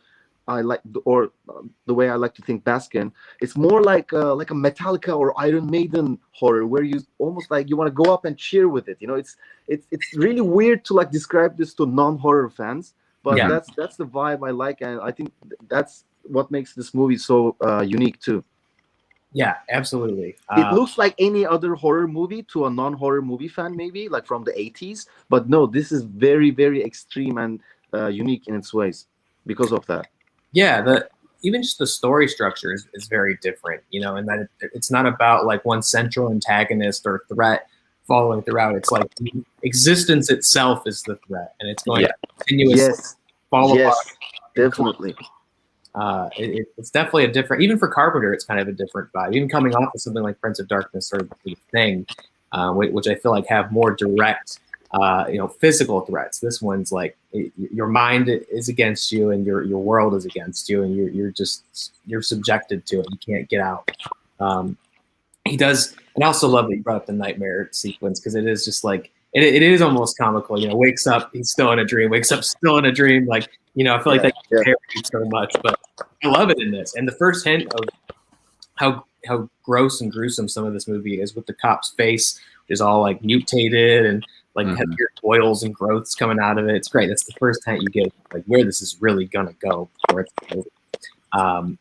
the way I like to think Baskin, it's more like a Metallica or Iron Maiden horror, where you almost like you want to go up and cheer with it. You know, it's really weird to like describe this to non-horror fans, but that's the vibe I like, and I think that's what makes this movie so unique too. Yeah, absolutely. It looks like any other horror movie to a non-horror movie fan, maybe like from the 80s, but no, this is very, very extreme and unique in its ways because of that. Yeah, even just the story structure is very different, you know, and that it's not about like one central antagonist or threat following throughout. It's like the existence itself is the threat, and it's going to continuously fall apart. Definitely. It's definitely a different, even for Carpenter, it's kind of a different vibe. Even coming off of something like Prince of Darkness or The Thing, which I feel like have more direct physical threats. This one's like your mind is against you, and your world is against you, and you're subjected to it. You can't get out. He does, and I also love that you brought up the nightmare sequence, because it is just like it is almost comical. You know, wakes up, he's still in a dream. Wakes up, still in a dream. Like, you know, I feel like that carries so much, but I love it in this. And the first hint of how gross and gruesome some of this movie is, with the cop's face, which is all like mutated and like has weird boils and growths coming out of it. It's great. That's the first hint you get, like where this is really gonna go before it's over.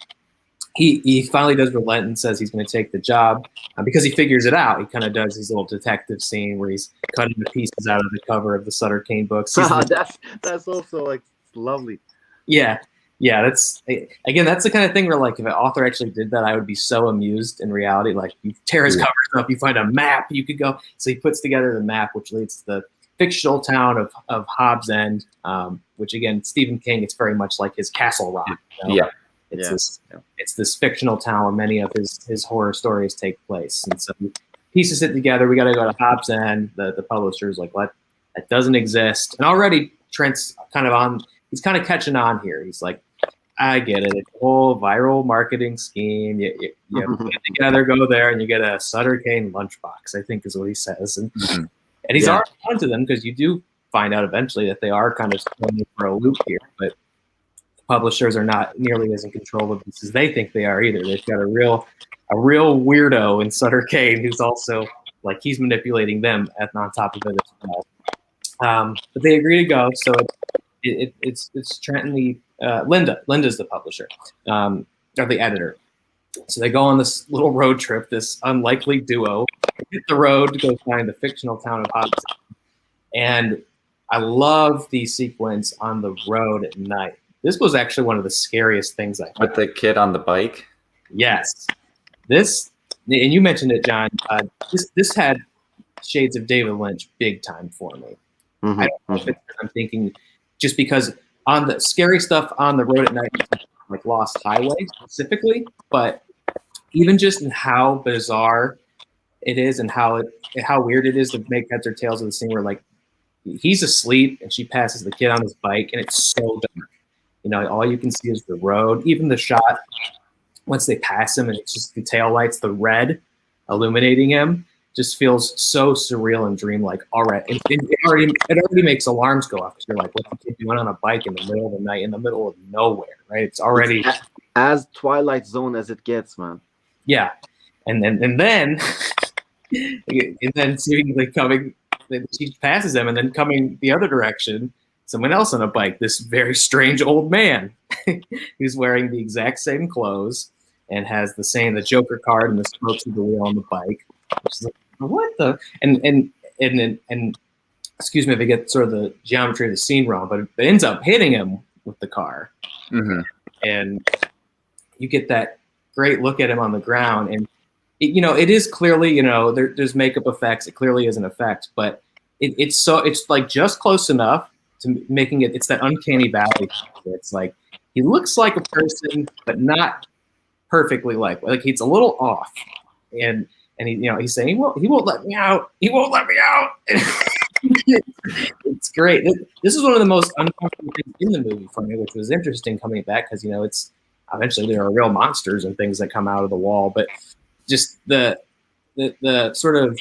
He finally does relent and says he's going to take the job because he figures it out. He kind of does his little detective scene where he's cutting the pieces out of the cover of the Sutter Cane books. That's also like lovely. Yeah. That's the kind of thing where, like, if an author actually did that, I would be so amused. In reality, like, you tear his covers up, you find a map, you could go. So he puts together the map, which leads to the fictional town of Hobbs End, which again, Stephen King, it's very much like his Castle Rock. You know? Yeah. It's this fictional town where many of his horror stories take place. And so he pieces it together. We got to go to Hobbs End. The publisher's like, what? That doesn't exist. And already Trent's he's kind of catching on here. He's like, I get it. It's a whole viral marketing scheme. You put it together, go there, and you get a Sutter Cane lunchbox, I think is what he says. And he's already onto them, because you do find out eventually that they are kind of going for a loop here. But publishers are not nearly as in control of this as they think they are either. They've got a real weirdo in Sutter Cane who's also like, he's manipulating them on top of it as well. But they agree to go. So it's Trent and Linda's the publisher, or the editor. So they go on this little road trip, this unlikely duo, hit the road to go find the fictional town of Hobbs. And I love the sequence on the road at night. This was actually one of the scariest things I With the kid on the bike? Yes. This, and you mentioned it, John, this had shades of David Lynch big time for me. Mhm, I don't know if it's, I'm thinking just because on the scary stuff on the road at night, like Lost Highway specifically, but even just in how bizarre it is and how weird it is to make heads or tails of the scene where like he's asleep and she passes the kid on his bike and it's so dark. You know, all you can see is the road. Even the shot once they pass him and it's just the taillights, the red illuminating him, just feels so surreal and dreamlike already. It already makes alarms go off because you're like, what's the kid doing on a bike in the middle of the night in the middle of nowhere, right? It's already as Twilight Zone as it gets, man. Yeah, and then seemingly coming, she passes him, and then coming the other direction, someone else on a bike. This very strange old man who's wearing the exact same clothes and has the Joker card and the spokes of the wheel on the bike. Which is like, what the and excuse me if I get sort of the geometry of the scene wrong, but it ends up hitting him with the car, and you get that great look at him on the ground, and it is clearly there's makeup effects. It clearly is an effect, but it's like just close enough to making it. It's that uncanny valley. It's like he looks like a person, but not perfectly like he's a little off, and he's saying he won't let me out. He won't let me out. It's great. This is one of the most uncomfortable things in the movie for me, which was interesting coming back because it's eventually there are real monsters and things that come out of the wall, but just the sort of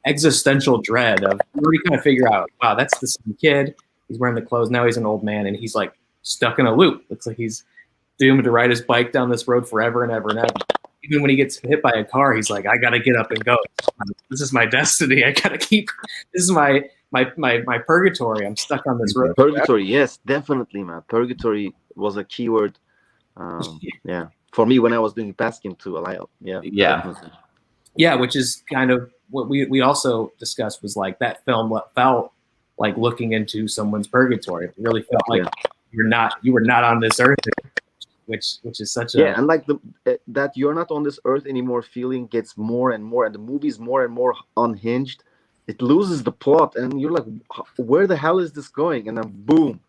existential dread of you already kind of figure out, wow, that's the same kid. He's wearing the clothes. Now he's an old man and he's like stuck in a loop. Looks like he's doomed to ride his bike down this road forever and ever and ever. Even when he gets hit by a car, he's like, I got to get up and go. This is my destiny. I got to keep, this is my purgatory. I'm stuck on this road. Purgatory, yes, definitely, man. Purgatory was a keyword. Yeah. For me, when I was doing Baskin too, yeah. Definitely. Yeah, which is kind of what we also discussed was like that film felt like looking into someone's purgatory. It really felt like you were not on this earth, which is such a and like that you're not on this earth anymore feeling gets more and more, and the movie's more and more unhinged. It loses the plot, and you're like, where the hell is this going? And then boom,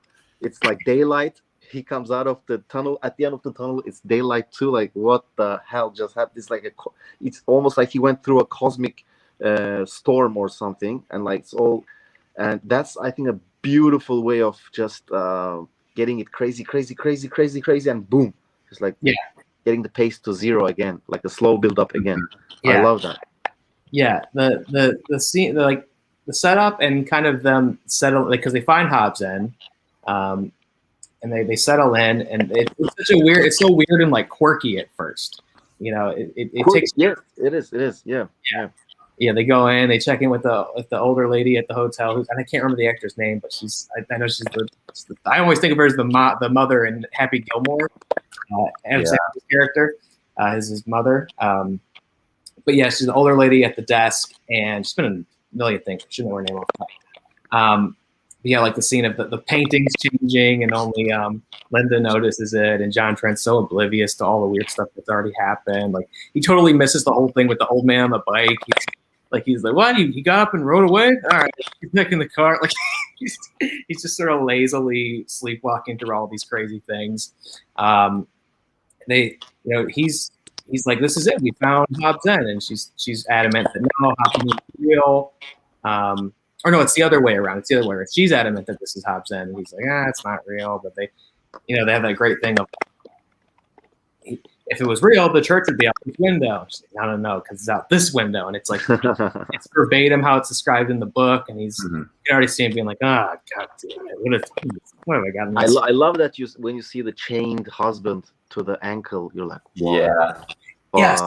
it's like daylight. He comes out of the tunnel. At the end of the tunnel, it's daylight too. Like, what the hell just happened? It's like it's almost like he went through a cosmic storm or something, and like it's all. And that's, I think, a beautiful way of just getting it crazy, and boom, just like getting the pace to zero again, like a slow build up again. I love that. Yeah, the scene, the setup and kind of them settle because they find Hobbs End. And they settle in, and it's such a weird. It's so weird and like quirky at first, It takes. Yeah, it is. Yeah. They go in, they check in with the older lady at the hotel, and I can't remember the actor's name, but I know she's I always think of her as the mother in Happy Gilmore, Adam's character, is his mother. But yeah, she's an older lady at the desk, and she's been in a million things. I should know her name off the top. Like the scene of the paintings changing, and only Linda notices it, and John Trent's so oblivious to all the weird stuff that's already happened. Like he totally misses the whole thing with the old man on the bike. He's like, what? He got up and rode away? All right, you're back in the car. Like he's just sort of lazily sleepwalking through all these crazy things. He's like, this is it. We found Hobbs End, and she's adamant that no, Hobbs End is real. Or no, it's the other way around. She's adamant that this is Hobbs End, and he's like, it's not real. But they have that great thing of, if it was real, the church would be out this window. She's like, no, because it's out this window, and it's like it's verbatim how it's described in the book, and you can already see him being like, God damn it, what have I got? I love that when you see the chained husband to the ankle, you're like, wow. Yes.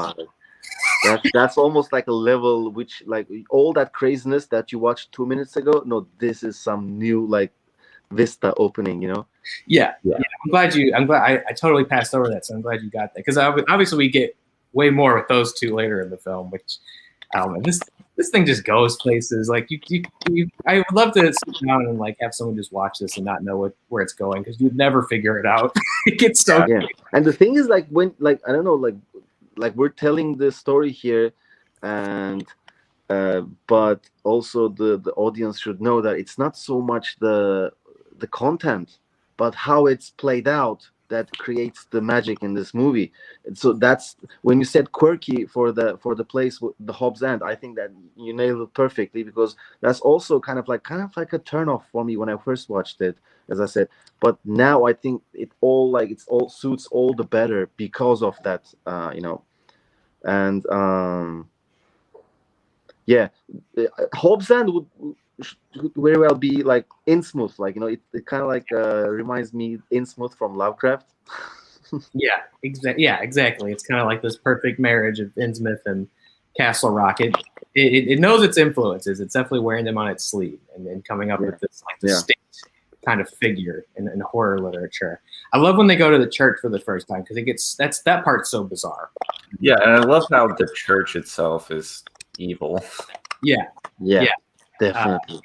That's almost like a level which, like, all that craziness that you watched 2 minutes ago. No, this is some new like vista opening. Yeah. I'm glad I totally passed over that, so I'm glad you got that, because obviously we get way more with those two later in the film. Which, this thing just goes places. Like I would love to sit down and like have someone just watch this and not know where it's going, because you'd never figure it out. It gets so And the thing is, like, when, like, I don't know, like we're telling the story here, and but also the audience should know that it's not so much the content, but how it's played out that creates the magic in this movie. And so that's when you said quirky for the place, the Hobbs End. I think that you nailed it perfectly, because that's also kind of like a turn off for me when I first watched it, as I said. But now I think it all suits all the better because of that, and Hobbs End would very well be like Innsmouth, like, it kind of like reminds me Innsmouth from Lovecraft. Exactly. It's kind of like this perfect marriage of Innsmouth and Castle Rock. It knows its influences. It's definitely wearing them on its sleeve and coming up with this like distinct kind of figure in horror literature. I love when they go to the church for the first time, because that part's so bizarre. Yeah, and I love how the church itself is evil. Yeah. Definitely.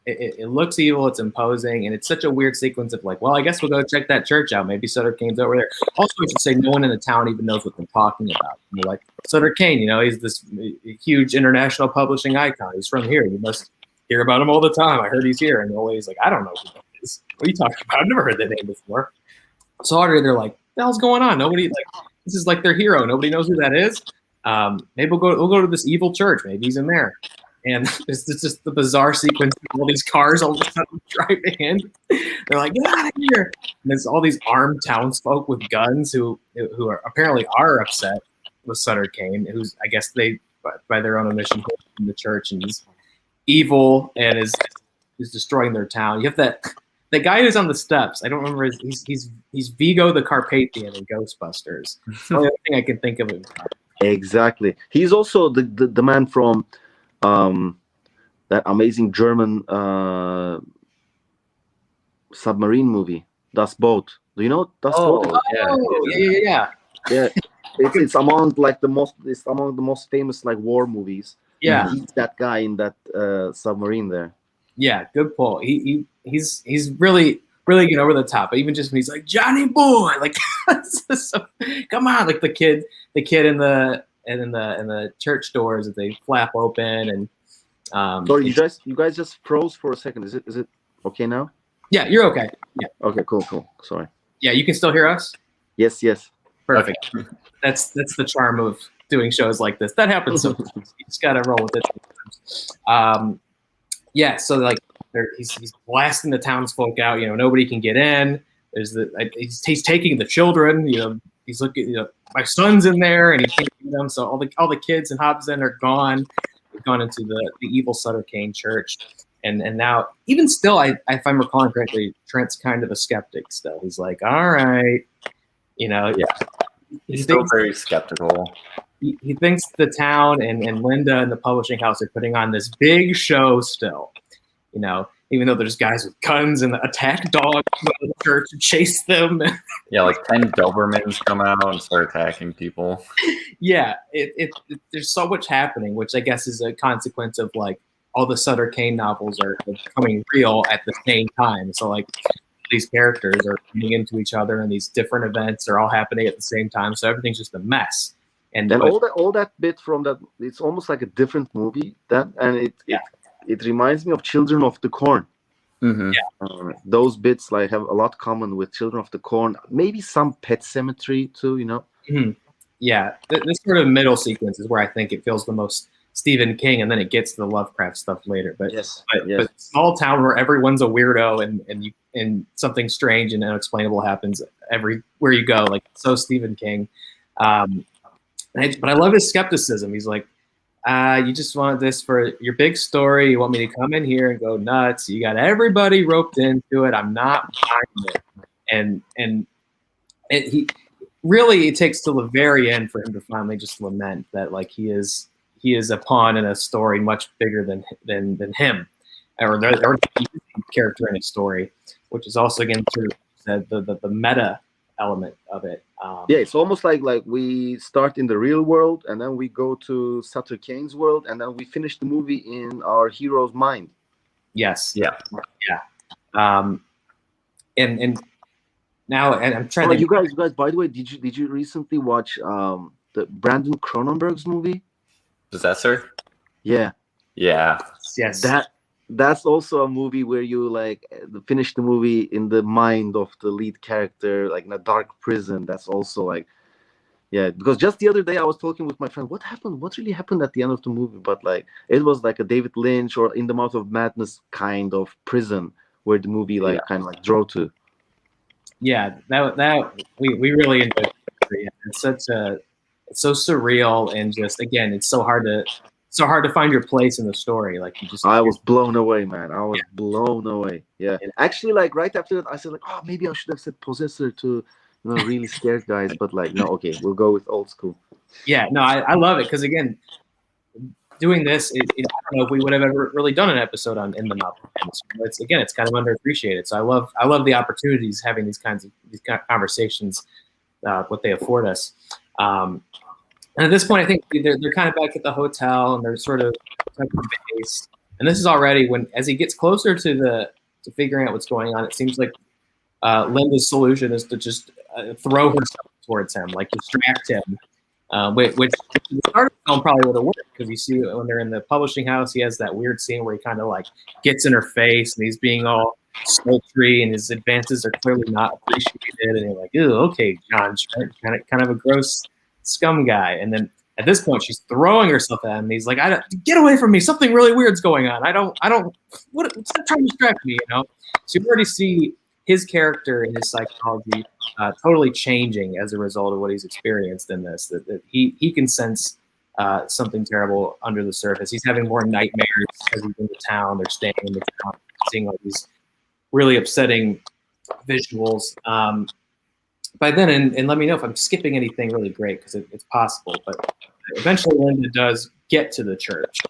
It looks evil, it's imposing, and it's such a weird sequence of like, well, I guess we'll go check that church out. Maybe Sutter Cane's over there. Also, I should say no one in the town even knows what they're talking about. Like, Sutter Cane, he's this huge international publishing icon. He's from here. You must hear about him all the time. I heard he's here. And Nolay's like, I don't know who that is. What are you talking about? I've never heard that name before. So already they're like, what the hell's going on? Nobody, like, this is like their hero. Nobody knows who that is. Maybe we'll go to this evil church. Maybe he's in there. And it's just the bizarre sequence of all these cars all of a sudden driving in. They're like, get out of here. And there's all these armed townsfolk with guns who are apparently upset with Sutter Cane, who's, I guess they, by their own admission, in the church, and he's evil and is destroying their town. You have that guy who's on the steps. I don't remember. He's Vigo the Carpathian in Ghostbusters. That's the only thing I can think of him. Exactly. He's also the man from that amazing German submarine movie, Das Boot. Do you know Das Boot? Yeah. It's among the most famous like war movies. Yeah, he's that guy in that submarine there. Yeah, good pull. He's really getting over the top. Even just when he's like, Johnny boy, like come on, like the kid in the church doors that they flap open and sorry, you guys just froze for a second. Is it okay now? Yeah, you're okay. Yeah. Okay, cool. Sorry. Yeah, you can still hear us? Yes. Perfect. Okay. That's the charm of doing shows like this. That happens, so you just gotta roll with it. So like he's blasting the townsfolk out. Nobody can get in. He's taking the children. He's looking. My son's in there, and he's taking them. So all the kids in Hobbs End are gone. They've gone into the evil Sutter Cane church, and now even still, if I'm recalling correctly, Trent's kind of a skeptic still. He's like, all right, he's still very skeptical. He thinks the town and Linda and the publishing house are putting on this big show still. Even though there's guys with guns and attack dogs in the church and chase them. Yeah, like 10 Dobermans come out and start attacking people. Yeah, there's so much happening, which I guess is a consequence of like all the Sutter Cane novels are becoming real at the same time. So like these characters are coming into each other, and these different events are all happening at the same time. So everything's just a mess. And all that bit from that, it's almost like a different movie. It reminds me of Children of the Corn. Mm-hmm. Yeah. Those bits like have a lot common with Children of the Corn. Maybe some Pet Sematary too. Mm-hmm. Yeah, this sort of middle sequence is where I think it feels the most Stephen King, and then it gets to the Lovecraft stuff later. But but small town where everyone's a weirdo and something strange and unexplainable happens everywhere you go. Like so Stephen King. But I love his skepticism. He's like, you just want this for your big story. You want me to come in here and go nuts. You got everybody roped into it. I'm not buying it. And it takes till the very end for him to finally just lament that like he is a pawn in a story much bigger than him, or the character in a story, which is also again sort of the meta element of it. Yeah, it's almost like we start in the real world, and then we go to Sutter Cane's world, and then we finish the movie in our hero's mind. Yes. Yeah. And now, and I'm trying Oh, to. you guys, by the way, did you recently watch the Brandon Cronenberg's movie? Possessor? Yeah. Yeah. Yes. That's also a movie where you finish the movie in the mind of the lead character, like in a dark prison. That's also yeah, because just the other day I was talking with my friend, what really happened at the end of the movie? But it was like a David Lynch or In the Mouth of Madness kind of prison where the movie kind of drove to. Yeah, that we really enjoyed it. It's it's so surreal, and just again, it's so hard to find your place in the story. Like I was blown away, man. I was blown away. Yeah. Actually, right after that, I said oh, maybe I should have said Possessor to Really Scared guys, but no, okay, we'll go with old school. Yeah, no, I love it because again, doing this, I don't know if we would have ever really done an episode on In the Mouth of Madness. It's kind of underappreciated. So I love the opportunities having these kind of conversations, what they afford us. And at this point, I think they're kind of back at the hotel, and they're sort of touching base. And this is already as he gets closer to figuring out what's going on. It seems like Linda's solution is to just throw herself towards him, like distract him. Which the start of the film probably would have worked, because you see when they're in the publishing house, he has that weird scene where he kind of gets in her face and he's being all sultry and his advances are clearly not appreciated, and you're like, "Ew, okay, John, kind of a gross scum guy." And then at this point, she's throwing herself at him, and he's like, "Get away from me! Something really weird's going on. I don't. Stop trying to distract me, So you already see his character and his psychology totally changing as a result of what he's experienced in this. That he can sense something terrible under the surface. He's having more nightmares as he's in the town. They're staying in the town, seeing all these really upsetting visuals. By then, and let me know if I'm skipping anything really great, because it's possible. But eventually, Linda does get to the church,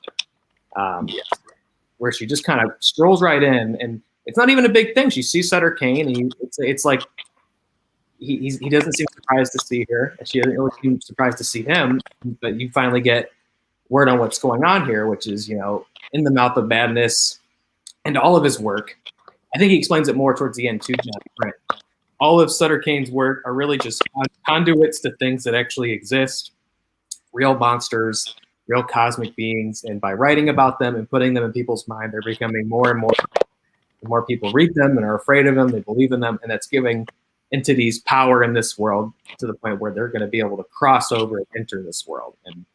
where she just kind of strolls right in, and it's not even a big thing. She sees Sutter Cane, and it's like he doesn't seem surprised to see her. She doesn't really seem surprised to see him. But you finally get word on what's going on here, which is, In the Mouth of Madness and all of his work. I think he explains it more towards the end too, John. Right? All of Sutter Cane's work are really just conduits to things that actually exist, real monsters, real cosmic beings, and by writing about them and putting them in people's mind, they're becoming more and more. The more people read them and are afraid of them, they believe in them, and that's giving entities power in this world to the point where they're going to be able to cross over and enter this world. And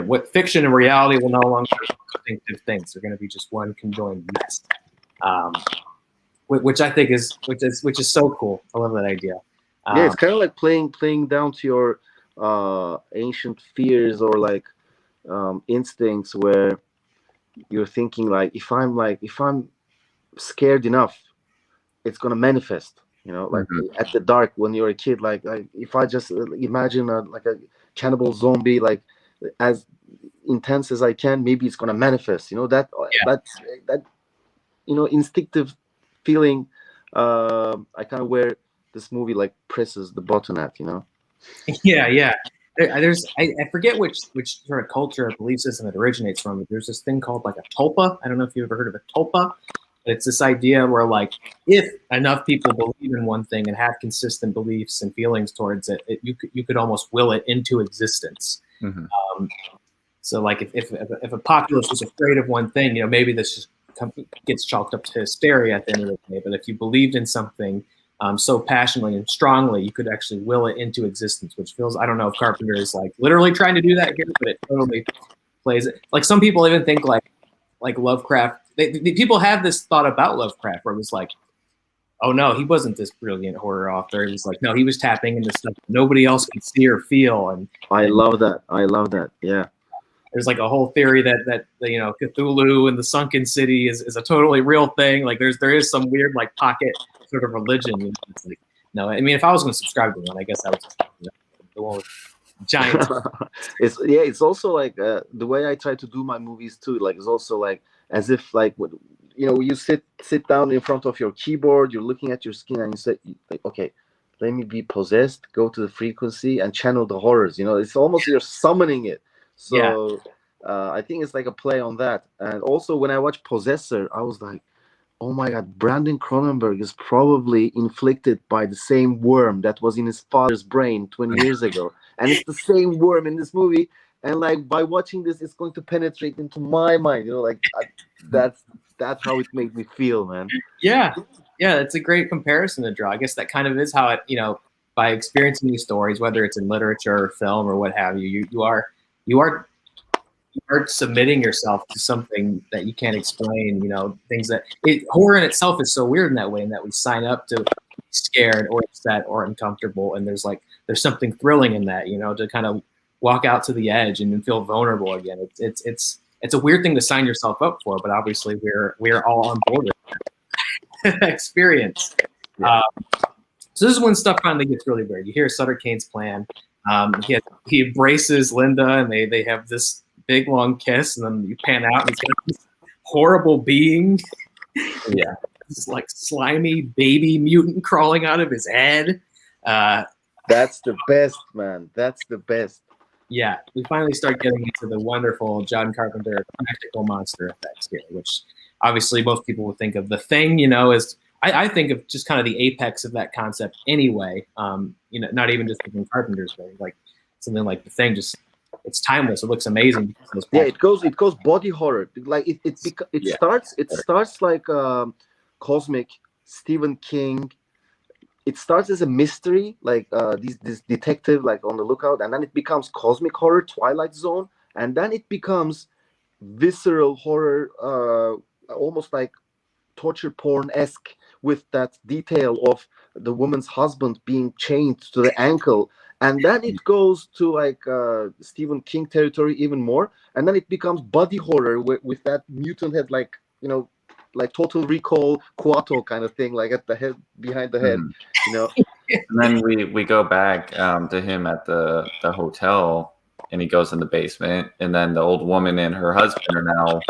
what fiction and reality will no longer be distinctive things. They're going to be just one conjoined mess, which I think is so cool. I love that idea. Yeah, it's kind of like playing down to your ancient fears or instincts, where you're thinking if I'm scared enough, it's gonna manifest. At the dark when you're a kid, if I just imagine a cannibal zombie, as intense as I can, maybe it's gonna manifest. That instinctive feeling. I kind of where this movie presses the button at. Yeah. I forget which sort of culture or belief system it originates from. There's this thing called a tulpa. I don't know if you've ever heard of a tulpa. It's this idea where if enough people believe in one thing and have consistent beliefs and feelings towards it, you could almost will it into existence. Mm-hmm. So if a populace was afraid of one thing, maybe this just gets chalked up to hysteria at the end of the day. But if you believed in something so passionately and strongly, you could actually will it into existence, which feels, I don't know if Carpenter is literally trying to do that here, but it totally plays it. Some people even think like Lovecraft. People have this thought about Lovecraft where it was oh no, he wasn't this brilliant horror author. It was no, he was tapping into stuff nobody else could see or feel. And I love that. Yeah. There's a whole theory that Cthulhu and the Sunken City is a totally real thing. There is some weird pocket sort of religion. It's no, I mean, if I was going to subscribe to one, I guess I would subscribe to the one with giants. It's also the way I try to do my movies too. It's also as if you sit down in front of your keyboard, you're looking at your screen, and you say, okay, let me be possessed, go to the frequency and channel the horrors. It's almost you're summoning it. So I think it's like a play on that. And also when I watched Possessor, I was like, oh my God, Brandon Cronenberg is probably inflicted by the same worm that was in his father's brain 20 years ago. And it's the same worm in this movie. And like by watching this, it's going to penetrate into my mind. That's how it made me feel, man. Yeah. It's a great comparison to draw. I guess that kind of is how it, by experiencing these stories, whether it's in literature or film or what have you, you are submitting yourself to something that you can't explain. Things that horror in itself is so weird in that way, in that we sign up to be scared or upset or uncomfortable, and there's something thrilling in that, to kind of walk out to the edge and feel vulnerable again. It's a weird thing to sign yourself up for, but obviously we're all on board with that experience. Yeah. So this is when stuff finally gets really weird. You hear Sutter Cane's plan. He embraces Linda, and they have this big long kiss, and then you pan out, and he's got this horrible being. Yeah. This like slimy baby mutant crawling out of his head. That's the best, man. That's the best. Yeah, we finally start getting into the wonderful John Carpenter practical monster effects here, which obviously most people would think of The Thing, is I think of just kind of the apex of that concept anyway. Not even just thinking Carpenter's thing, like something like The Thing, just it's timeless. It looks amazing. It goes body horror. Like it starts like cosmic Stephen King. It starts as a mystery, like this detective like on the lookout, and then it becomes cosmic horror, Twilight Zone, and then it becomes visceral horror, almost like torture porn-esque, with that detail of the woman's husband being chained to the ankle. And then it goes to like Stephen King territory even more, and then it becomes body horror with that mutant head, like like Total Recall, Kuato kind of thing, like at the head, behind the head, And then we go back to him at the hotel, and he goes in the basement, and then the old woman and her husband are now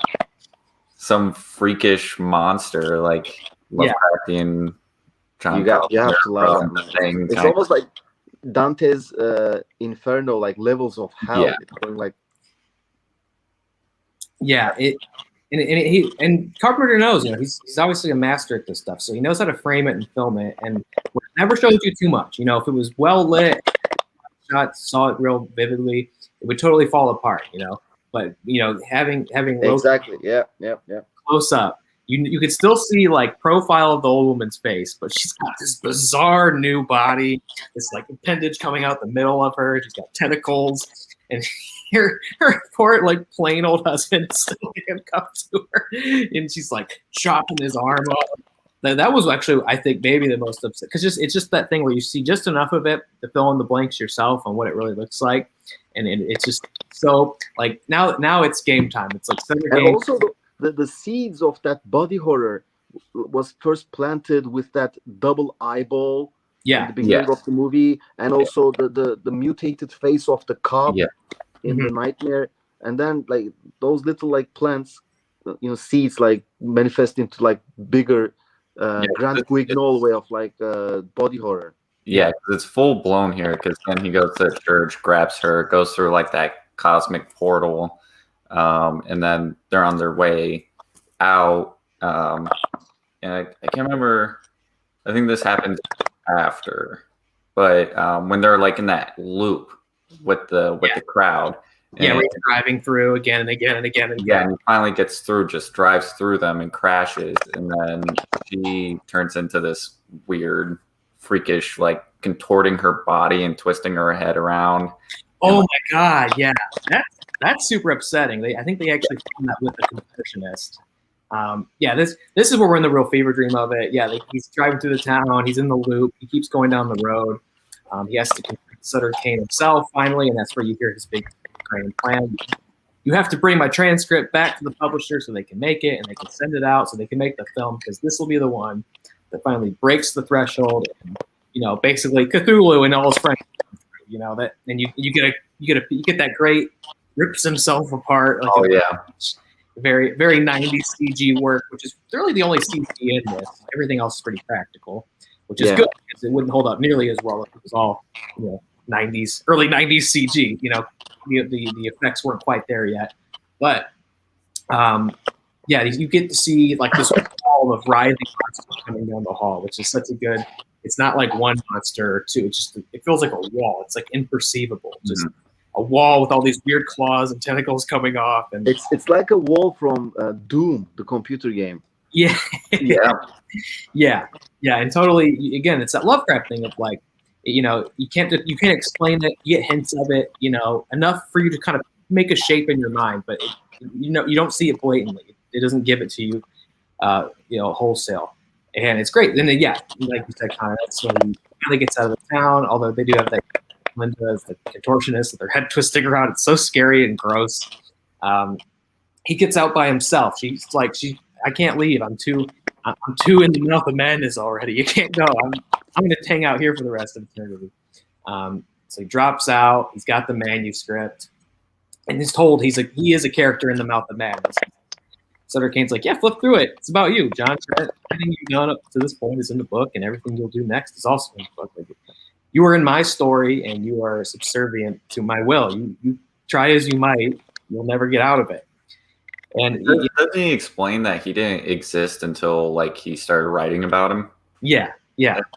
some freakish monster, like Lovecraftian. John You have to love that. It's almost like Dante's Inferno, like levels of hell. Yeah. It's going like And Carpenter knows, he's obviously a master at this stuff, so he knows how to frame it and film it, and it never shows you too much. If it was well lit, shot, saw it real vividly, it would totally fall apart. But having exactly, yeah. close up, you could still see like profile of the old woman's face, but she's got this bizarre new body, this like appendage coming out the middle of her. She's got tentacles, and her poor like plain old husband is still handcuffed to her, and she's like chopping his arm off. That was actually, I think, maybe the most upset, because it's just that thing where you see just enough of it to fill in the blanks yourself on what it really looks like, and it's just so like now it's game time. It's like Sutter Cane. And also the seeds of that body horror was first planted with that double eyeball at the beginning of the movie, and also the mutated face of the cop in the nightmare, and then like those little like plants, seeds like manifest into like bigger Grand Guignol way of like body horror. Yeah, because it's full blown here. Because then he goes to the church, grabs her, goes through like that cosmic portal, and then they're on their way out. And I can't remember. I think this happened after, but when they're like in that loop with the crowd. Yeah, we're driving through again and again and again and again. Yeah, and he finally gets through, just drives through them and crashes, and then she turns into this weird, freakish, like contorting her body and twisting her head around. Oh my God, yeah, that's super upsetting. I think they actually found that with the contortionist. This is where we're in the real fever dream of it. Yeah, he's driving through the town. He's in the loop. He keeps going down the road. He has to confront Sutter Cane himself finally, and that's where you hear his big grand plan. You have to bring my transcript back to the publisher so they can make it, and they can send it out so they can make the film, because this will be the one that finally breaks the threshold. And, basically Cthulhu and all his friends. That, and you get that great rips himself apart. Like very, very 90s CG work, which is really the only CG in this. Everything else is pretty practical. which is good because it wouldn't hold up nearly as well if it was all, early 90s CG. The effects weren't quite there yet. But, you get to see like this wall of writhing monsters coming down the hall, which is such a good, it's not like one monster or two. It feels like a wall. It's like imperceivable. Just a wall with all these weird claws and tentacles coming off. And it's like a wall from Doom, the computer game. Yeah. Yeah. And totally, again, it's that Lovecraft thing of like, you can't explain it. You get hints of it, enough for you to kind of make a shape in your mind, but you don't see it blatantly. It doesn't give it to you, wholesale. And it's great. Then, like you said, Connor, that's when he finally gets out of the town, although they do have that Linda as the contortionist with their head twisting around. It's so scary and gross. He gets out by himself. She's like, I can't leave. I'm too in the mouth of madness already. You can't go. I'm going to hang out here for the rest of eternity. So he drops out. He's got the manuscript. And he's told he is a character in the mouth of madness. Sutter Cane's like, yeah, flip through it. It's about you, John. Everything you've done up to this point is in the book, and everything you'll do next is also in the book. Like, you are in my story, and you are subservient to my will. You try as you might, you'll never get out of it. And doesn't he explain that he didn't exist until like he started writing about him? Yeah.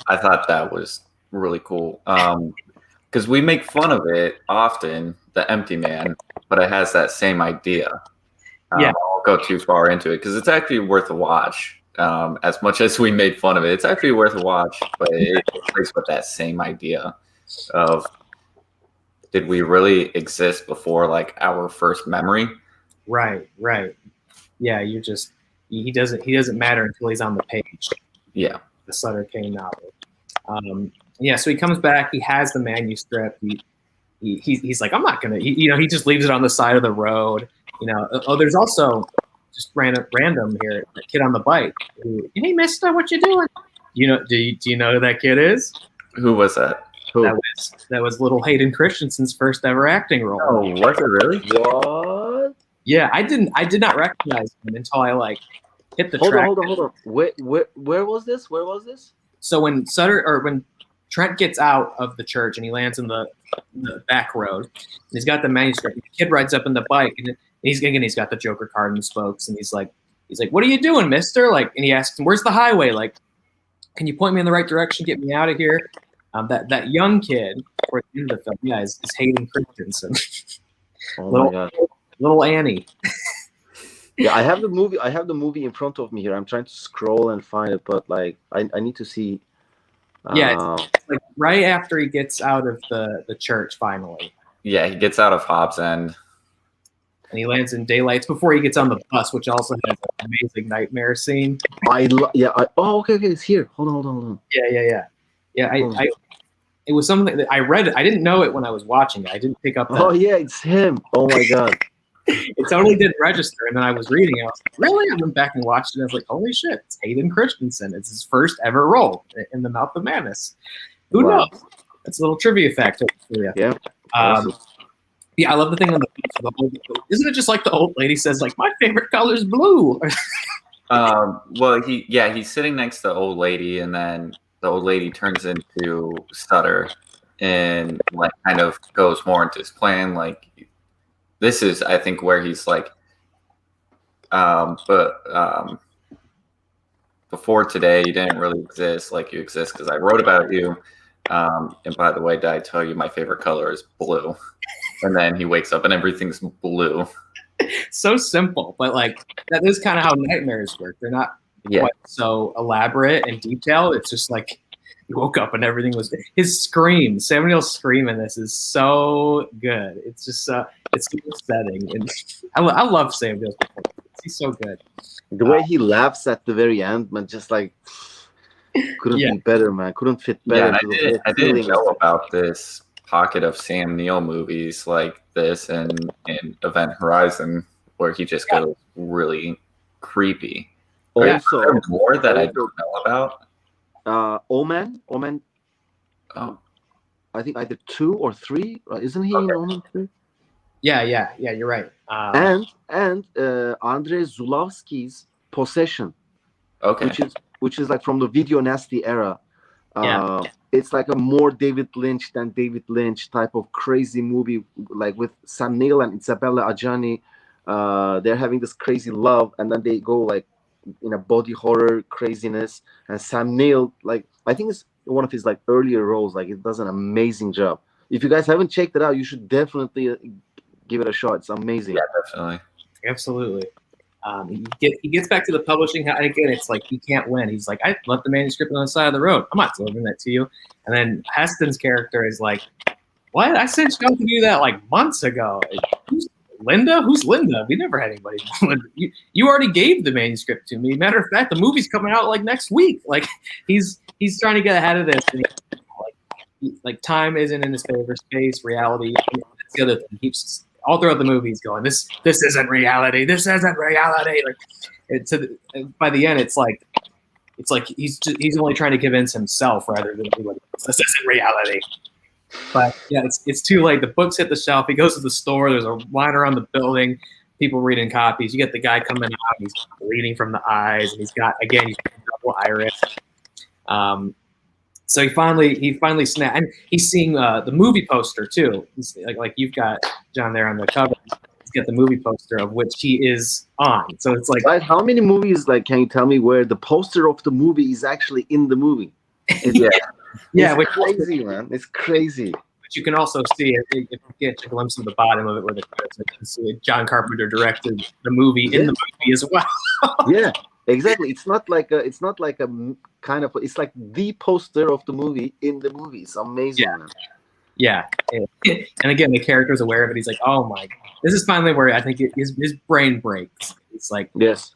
I thought that was really cool. Because we make fun of it often, the empty man, but it has that same idea. I won't go too far into it because it's actually worth a watch. As much as we made fun of it, it's actually worth a watch. But it plays with that same idea of, did we really exist before like our first memory? Right. Yeah, he doesn't matter until he's on the page. Yeah. The Sutter Cane novel. So he comes back. He has the manuscript. He's like, I'm not gonna. He just leaves it on the side of the road. There's also just random here, a kid on the bike. Hey, mister, what you doing? Do you know who that kid is? Who was that? Who? That was little Hayden Christensen's first ever acting role. Oh, was it really? What? Yeah, I did not recognize him until I like hit the track. Hold on. Where was this? So when Trent gets out of the church and he lands in the back road, and he's got the manuscript. The kid rides up on the bike, and he's got the Joker card and the spokes, and he's like, "What are you doing, mister?" Like, and he asks him, "Where's the highway? Like, can you point me in the right direction? Get me out of here." That young kid toward the end of the film, is Hayden Christensen. Oh my God. Little Annie. Yeah, I have the movie in front of me here. I'm trying to scroll and find it, but like I need to see. It's like right after he gets out of the church finally. Yeah, he gets out of Hobbs End. And he lands in daylight. It's before he gets on the bus, which also has an amazing nightmare scene. Okay, it's here. Hold on. Yeah. It was something that I read. I didn't know it when I was watching it. I didn't pick up that. Oh yeah, it's him. Oh my God. It totally didn't register. And then I was reading it. I was like, really? I went back and watched it. And I was like, holy shit, it's Hayden Christensen. It's his first ever role in The Mouth of Madness. Who knows? That's a little trivia fact for you. Yeah. Awesome. I love the thing on the isn't it just like the old lady says, like, my favorite color is blue? Well, he's sitting next to the old lady, and then the old lady turns into Sutter and like kind of goes more into his plan. Like, this is, I think, where he's like, before today, you didn't really exist like you exist because I wrote about you. And by the way, did I tell you my favorite color is blue? And then he wakes up and everything's blue. So simple, but like that is kind of how nightmares work. They're not quite so elaborate and detailed. It's just like he woke up and everything was his scream. Samuel's scream in this is so good. It's just it's so upsetting, and I love Samuel's performance. He's so good. The way he laughs at the very end, man, just like couldn't be better, man. Couldn't fit better. Yeah, I didn't know about this pocket of Sam Neill movies like this and Event Horizon, where he just goes really creepy. Also, are there more that I don't know about? Omen. Oh, I think either 2 or 3. Isn't he in Omen 3? Yeah, you're right. And Andrei Zulawski's Possession. Okay. Which is like from the Video Nasty era. It's like a more David Lynch than David Lynch type of crazy movie, like with Sam Neill and Isabella Adjani. They're having this crazy love, and then they go like in a body horror craziness. And Sam Neill, like, I think it's one of his like earlier roles. Like, it does an amazing job. If you guys haven't checked it out, you should definitely give it a shot. It's amazing. Yeah, definitely. Absolutely. He gets back to the publishing. And again, it's like he can't win. He's like, I left the manuscript on the side of the road. I'm not delivering that to you. And then Heston's character is like, what? I sent you out to do that like months ago. Who's Linda? Who's Linda? We never had anybody. You already gave the manuscript to me. Matter of fact, the movie's coming out like next week. Like he's trying to get ahead of this. And like time isn't in his favor. Space, reality. That's the other thing. He keeps all throughout the movie, he's going, this isn't reality. This isn't reality. Like, by the end, it's like he's only trying to convince himself rather than anybody else. This isn't reality. But yeah, it's too late. The books hit the shelf. He goes to the store. There's a line around the building. People reading copies. You get the guy coming out. He's bleeding from the eyes, and he's got a double iris. So he finally snapped, and he's seeing the movie poster too. He's like you've got John there on the cover. He's got the movie poster of which he is on. So it's like, right, how many movies? Like, can you tell me where the poster of the movie is actually in the movie? Yeah, it's crazy, man. It's crazy. But you can also see if you get a glimpse of the bottom of it where the credits, you can see John Carpenter directed the movie in the movie as well. Yeah. Exactly. It's not like a kind of. It's like the poster of the movie in the movie. It's amazing. Yeah. And again, the character's aware of it. He's like, "Oh my!" This is finally where I think his brain breaks. It's like, yes,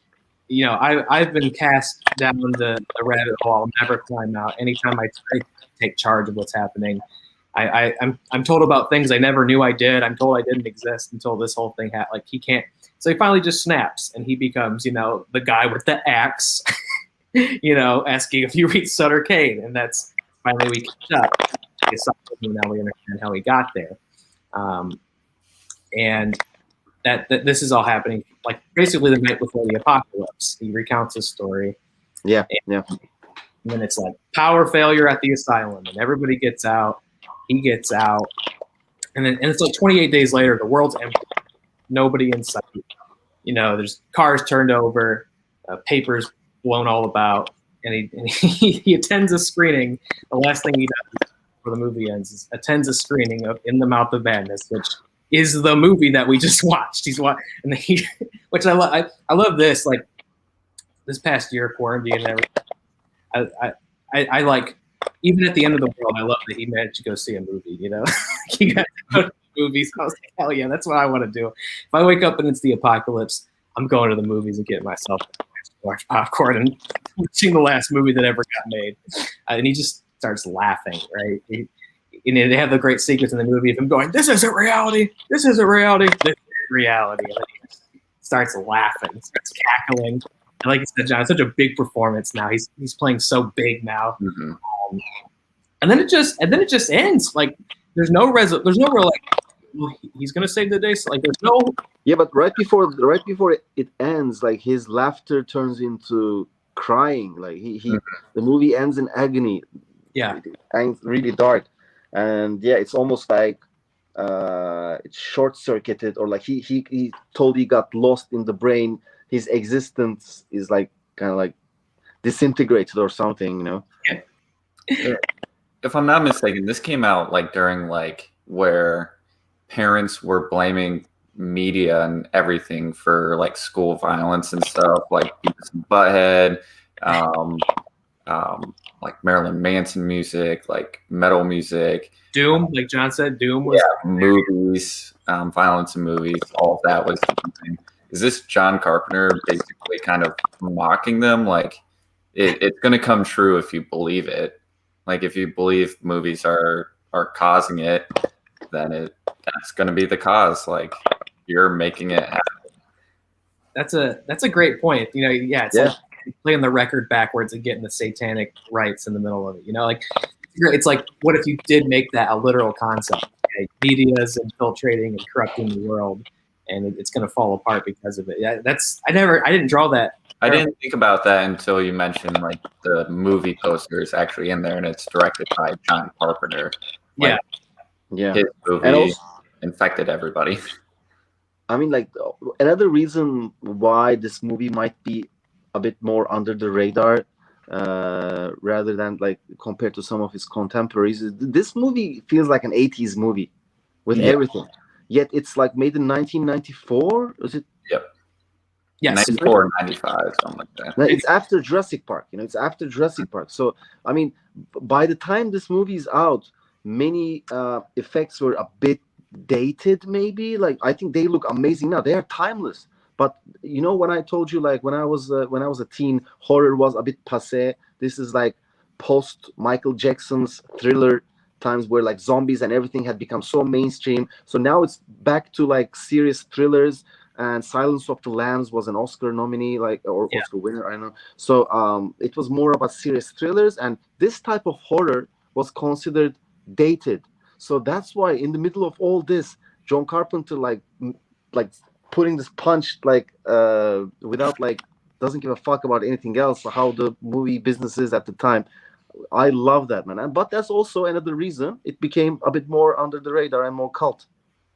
I've been cast down the rabbit hole. I'll never climb out. Anytime I take charge of what's happening, I'm told about things I never knew I did. I'm told I didn't exist until this whole thing happened. Like he can't. So he finally just snaps, and he becomes, the guy with the axe, asking if you read Sutter Cane, and that's finally we catch up. Now we understand how he got there, and that this is all happening like basically the night before the apocalypse. He recounts his story. Yeah. And then it's like power failure at the asylum, and everybody gets out. He gets out, and it's like 28 days later, the world's empty. Nobody in sight. There's cars turned over, papers blown all about, and he attends a screening. The last thing he does before the movie ends is attends a screening of In the Mouth of Madness, which is the movie that we just watched. Which I love this. Like this past year, quarantine and everything. I like even at the end of the world. I love that he managed to go see a movie. He got to go to movies. I was like, hell yeah, that's what I want to do. If I wake up and it's the apocalypse, I'm going to the movies and getting myself watch popcorn and watching the last movie that ever got made. And he just starts laughing, right? They have the great sequence in the movie of him going, "This isn't reality. This isn't reality. This is reality." And then he just starts laughing, starts cackling. And like you said, John, it's such a big performance now. He's playing so big now. Mm-hmm. And then it just ends. Like there's no real like, he's gonna save the day. So like there's no. Yeah, but right before it ends, like his laughter turns into crying. Like the movie ends in agony. Yeah, and really dark, and it's almost like it's short circuited, or like he totally got lost in the brain. His existence is like kind of like disintegrated or something, Yeah. If I'm not mistaken, this came out like during like where parents were blaming media and everything for like school violence and stuff, like Beavis and Butthead, like Marilyn Manson music, like metal music, Doom, like John said, Doom was movies, violence in movies, all of that was something. Is this John Carpenter basically kind of mocking them? Like it's going to come true if you believe it. Like if you believe movies are causing it, then that's going to be the cause. Like you're making it happen. That's a great point. It's like playing the record backwards and getting the satanic rites in the middle of it. Like it's like, what if you did make that a literal concept? Okay? Media is infiltrating and corrupting the world, and it's going to fall apart because of it. Yeah, I didn't draw that. I didn't think about that until you mentioned like the movie poster is actually in there, and it's directed by John Carpenter. Like, yeah. His movie And also, infected everybody. I mean, like another reason why this movie might be a bit more under the radar, rather than like compared to some of his contemporaries, is this movie feels like an 80s movie with everything. Yet it's like made in 1994. Is it? Yep. Yes. 94, 95, something like that. No, it's after Jurassic Park. It's after Jurassic Park. So I mean, by the time this movie is out, many effects were a bit dated. Maybe like I think they look amazing now. They are timeless. But when I told you like when I was a teen, horror was a bit passé. This is like post Michael Jackson's Thriller times where like zombies and everything had become so mainstream. So now it's back to like serious thrillers. And Silence of the Lambs was an Oscar nominee, or Oscar winner, I don't know. So it was more about serious thrillers, and this type of horror was considered dated. So that's why in the middle of all this, John Carpenter like putting this punch without doesn't give a fuck about anything else, how the movie business is at the time. I love that, man. But that's also another reason it became a bit more under the radar and more cult.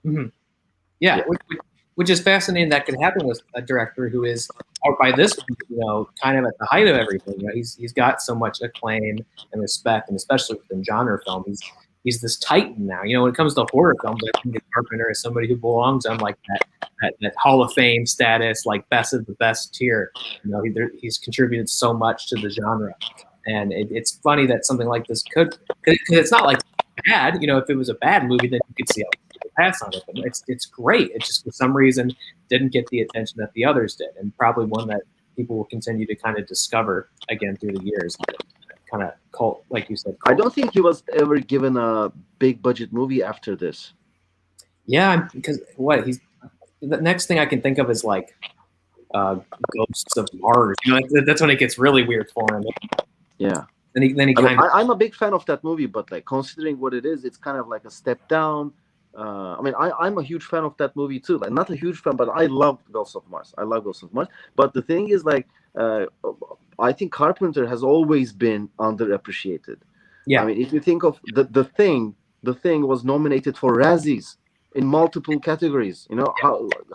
Mm-hmm. Yeah. Which is fascinating. That could happen with a director who is, or by this, kind of at the height of everything. He's got so much acclaim and respect, and especially within genre film, he's this titan now. When it comes to horror films, I think Carpenter is somebody who belongs on like that Hall of Fame status, like best of the best tier. He's contributed so much to the genre, and it's funny that something like this could, because it's not like bad. If it was a bad movie, then you could see pass on it, but it's great. It just for some reason didn't get the attention that the others did, and probably one that people will continue to kind of discover again through the years. Kind of cult, like you said. Cult. I don't think he was ever given a big budget movie after this. Yeah, because the next thing I can think of is like Ghosts of Mars. That's when it gets really weird for him. Yeah. Then he I'm a big fan of that movie, but like considering what it is, it's kind of like a step down. I'm a huge fan of that movie too. Like, not a huge fan, but I love Ghosts of Mars. But the thing is, like, I think Carpenter has always been underappreciated. Yeah. I mean, if you think of the thing was nominated for Razzies in multiple categories.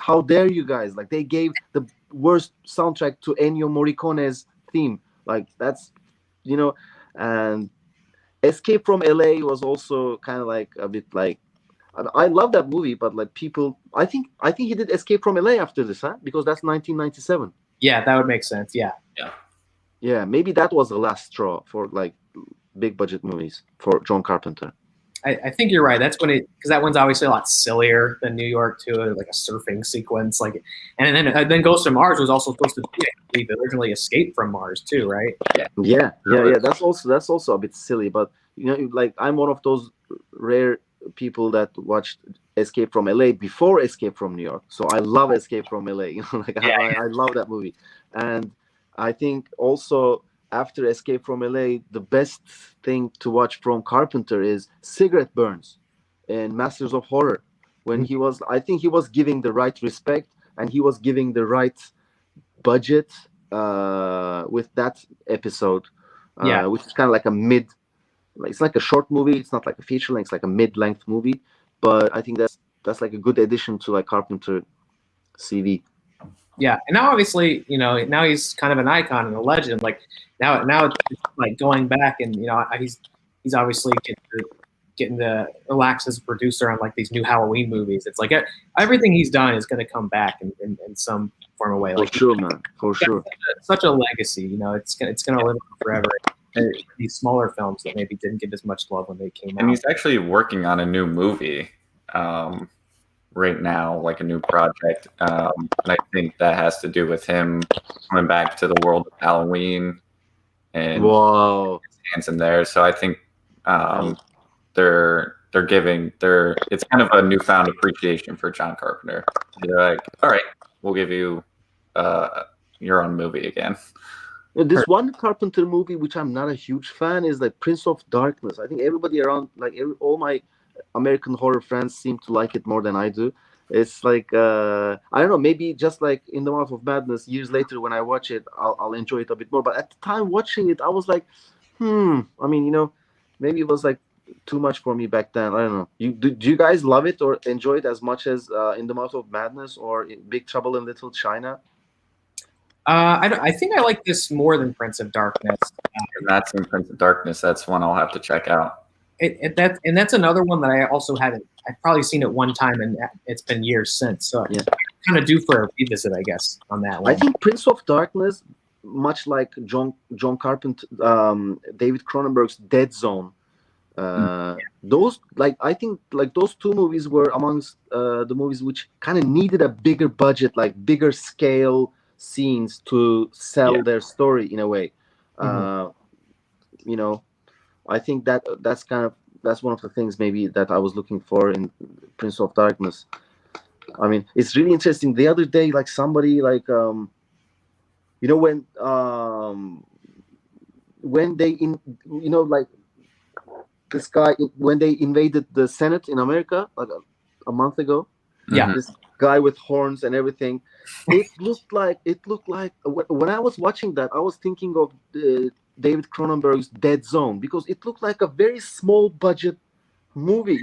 How dare you guys? Like, they gave the worst soundtrack to Ennio Morricone's theme. Like, that's, and Escape from LA was also kind of like a bit like, I love that movie, but like people, I think he did Escape from LA after this, huh? Because that's 1997. Yeah, that would make sense. Yeah. Yeah, maybe that was the last straw for like big budget movies for John Carpenter. I think you're right. That's when because that one's obviously a lot sillier than New York too, like a surfing sequence, and then Ghost of Mars was also supposed to be originally Escape from Mars too, right? Yeah. That's also a bit silly, but like I'm one of those rare people that watched Escape from LA before Escape from New York, so I love Escape from LA. I love that movie, and I think also after Escape from LA, the best thing to watch from Carpenter is Cigarette Burns in Masters of Horror, when I think he was giving the right respect and he was giving the right budget with that episode, which is kind of like a mid. It's like a short movie. It's not like a feature length. It's like a mid-length movie. But I think that's like a good addition to like Carpenter CV. Yeah, and now obviously, now he's kind of an icon and a legend. Like now it's like going back, and he's obviously getting to relax as a producer on like these new Halloween movies. It's like everything he's done is going to come back in some form or way. For sure, man. For sure. Such a legacy. It's going to live on forever. These smaller films that maybe didn't get as much love when they came out. And he's actually working on a new movie right now, like a new project. And I think that has to do with him coming back to the world of Halloween and his hands in there. So I think it's kind of a newfound appreciation for John Carpenter. They're like, all right, we'll give you your own movie again. This one Carpenter movie, which I'm not a huge fan, is like Prince of Darkness. I think everybody around, all my American horror friends seem to like it more than I do. It's like I don't know, maybe just like In the Mouth of Madness, years later when I watch it, I'll enjoy it a bit more. But at the time watching it, I was like, I mean, maybe it was like too much for me back then. I don't know. Do you guys love it or enjoy it as much as In the Mouth of Madness or Big Trouble in Little China? I think I like this more than Prince of Darkness. I've not seen Prince of Darkness. That's one I'll have to check out. That's another one that I also haven't. I've probably seen it one time, and it's been years since. So Yeah. kind of due for a revisit, I guess, on that one. I think Prince of Darkness, much like John Carpenter, David Cronenberg's Dead Zone, those I think those two movies were amongst the movies which kind of needed a bigger budget, like bigger scale scenes to sell their story in a way. I think that's one of the things maybe that I was looking for in Prince of Darkness. I mean, it's really interesting. The other day, like somebody when they this guy, when they invaded the Senate in America like a month ago, this guy with horns and everything, it looked like when I was watching that, I was thinking of David Cronenberg's Dead Zone, because it looked like a very small budget movie.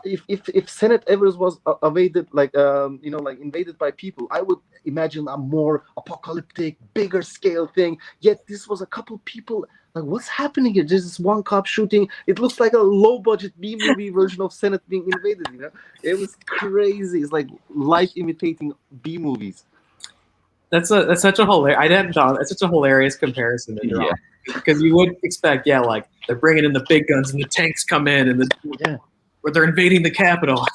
If Senate ever was invaded, invaded by people, I would imagine a more apocalyptic, bigger scale thing. Yet this was a couple people. Like, what's happening here? There's this one cop shooting. It looks like a low budget B movie version of Senate being invaded. It was crazy. It's like life imitating B movies. That's such a hilarious. I didn't know. That's such a hilarious comparison. Because you would expect, like they're bringing in the big guns and the tanks come in and or they're invading the Capitol.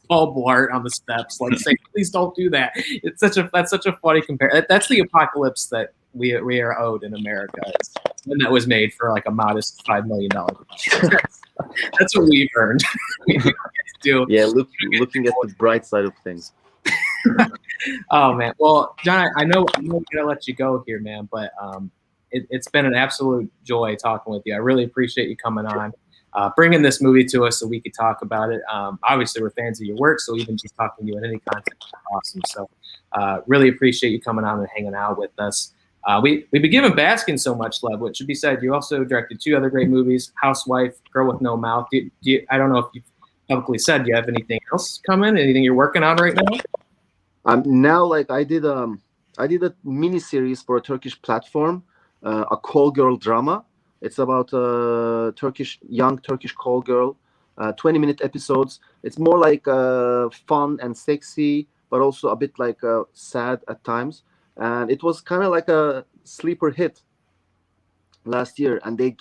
Paul Blart on the steps, like saying, "Please don't do that." That's such a funny comparison. That's the apocalypse that we are owed in America. And that was made for like a modest $5 million. That's what we've earned. Looking at the bright side of things. Oh man, well, John, I know I'm gonna let you go here, man, but it's been an absolute joy talking with you. I really appreciate you coming on, bringing this movie to us so we could talk about it. Obviously, we're fans of your work, so even just talking to you in any context is awesome. So, really appreciate you coming on and hanging out with us. We've been giving Baskin so much love, which should be said. You also directed 2 other great movies: Housewife, Girl with No Mouth. I don't know if you publicly said, do you have anything else coming? Anything you're working on right now? Now, I did a mini series for a Turkish platform, a call girl drama. It's about a young Turkish call girl, 20-minute episodes. It's more like fun and sexy, but also a bit sad at times. And it was kind of like a sleeper hit last year, and they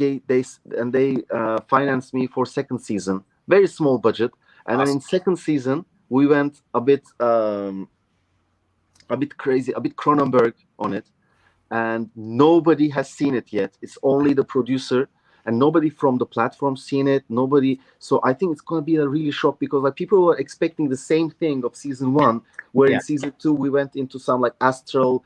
financed me for second season. Very small budget, and then in second season we went a bit crazy, a bit Cronenberg on it, and nobody has seen it yet. It's only the producer, and nobody from the platform seen it. Nobody. So I think it's going to be a really shock, because people were expecting the same thing of season 1, where in season 2 we went into some astral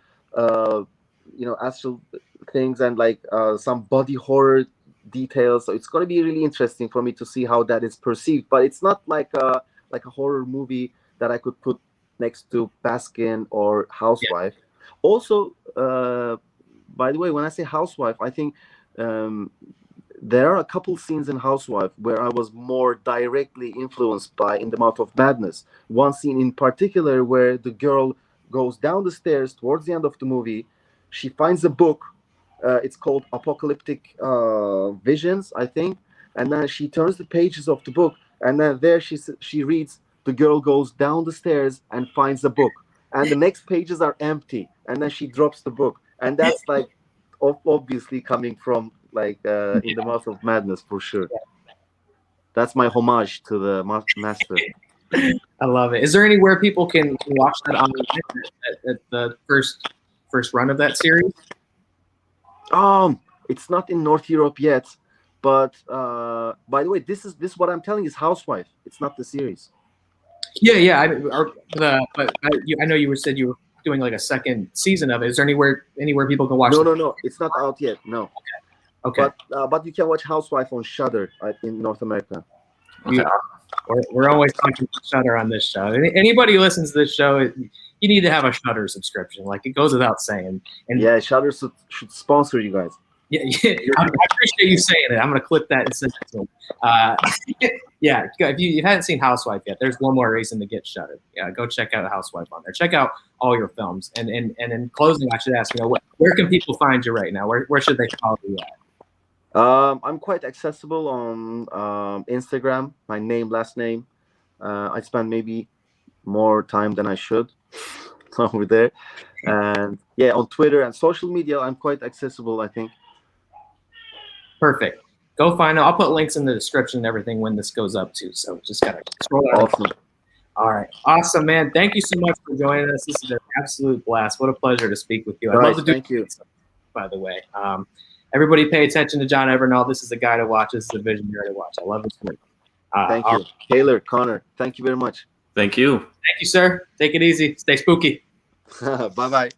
things and some body horror details. So it's going to be really interesting for me to see how that is perceived. But it's not like a horror movie that I could put next to Baskin or Housewife. Also, by the way, when I say Housewife, I think there are a couple scenes in Housewife where I was more directly influenced by In the Mouth of Madness. One scene in particular where the girl goes down the stairs towards the end of the movie. She finds a book. It's called Apocalyptic Visions, I think. And then she turns the pages of the book, and then there she reads, the girl goes down the stairs and finds a book. And the next pages are empty. And then she drops the book. And that's obviously coming from In the Mouth of Madness for sure. That's my homage to the master. I love it. Is there anywhere people can watch that on at the first run of that series? It's not in North Europe yet, but by the way, this what I'm telling is Housewife. It's not the series. Yeah. I know you said you were doing a second season of it. Is there anywhere people can watch? No. It's not out yet. No. Okay. But you can watch Housewife on Shudder in North America. Okay. We're always talking about Shudder on this show. Anybody who listens to this show, you need to have a Shudder subscription. Like, it goes without saying. And yeah, Shudder should sponsor you guys. Yeah, I appreciate you saying it. I'm going to clip that and send it to him. Yeah, if you haven't seen Housewife yet, there's one more reason to get Shudder. Yeah, go check out Housewife on there. Check out all your films. And in closing, I should ask, where can people find you right now? Where should they follow you at? I'm quite accessible on Instagram. My name, last name. I spend maybe more time than I should over there. And yeah, on Twitter and social media, I'm quite accessible, I think. Perfect. Go find it. I'll put links in the description and everything when this goes up too. So just gotta scroll down. Awesome. All right. Awesome, man. Thank you so much for joining us. This is an absolute blast. What a pleasure to speak with you. I'd love to do thank you. By the way. Everybody pay attention to John Evrenol. This is a guy to watch. This is a visionary to watch. I love his work. Thank you. Taylor, Connor, thank you very much. Thank you. Thank you, sir. Take it easy. Stay spooky. Bye-bye.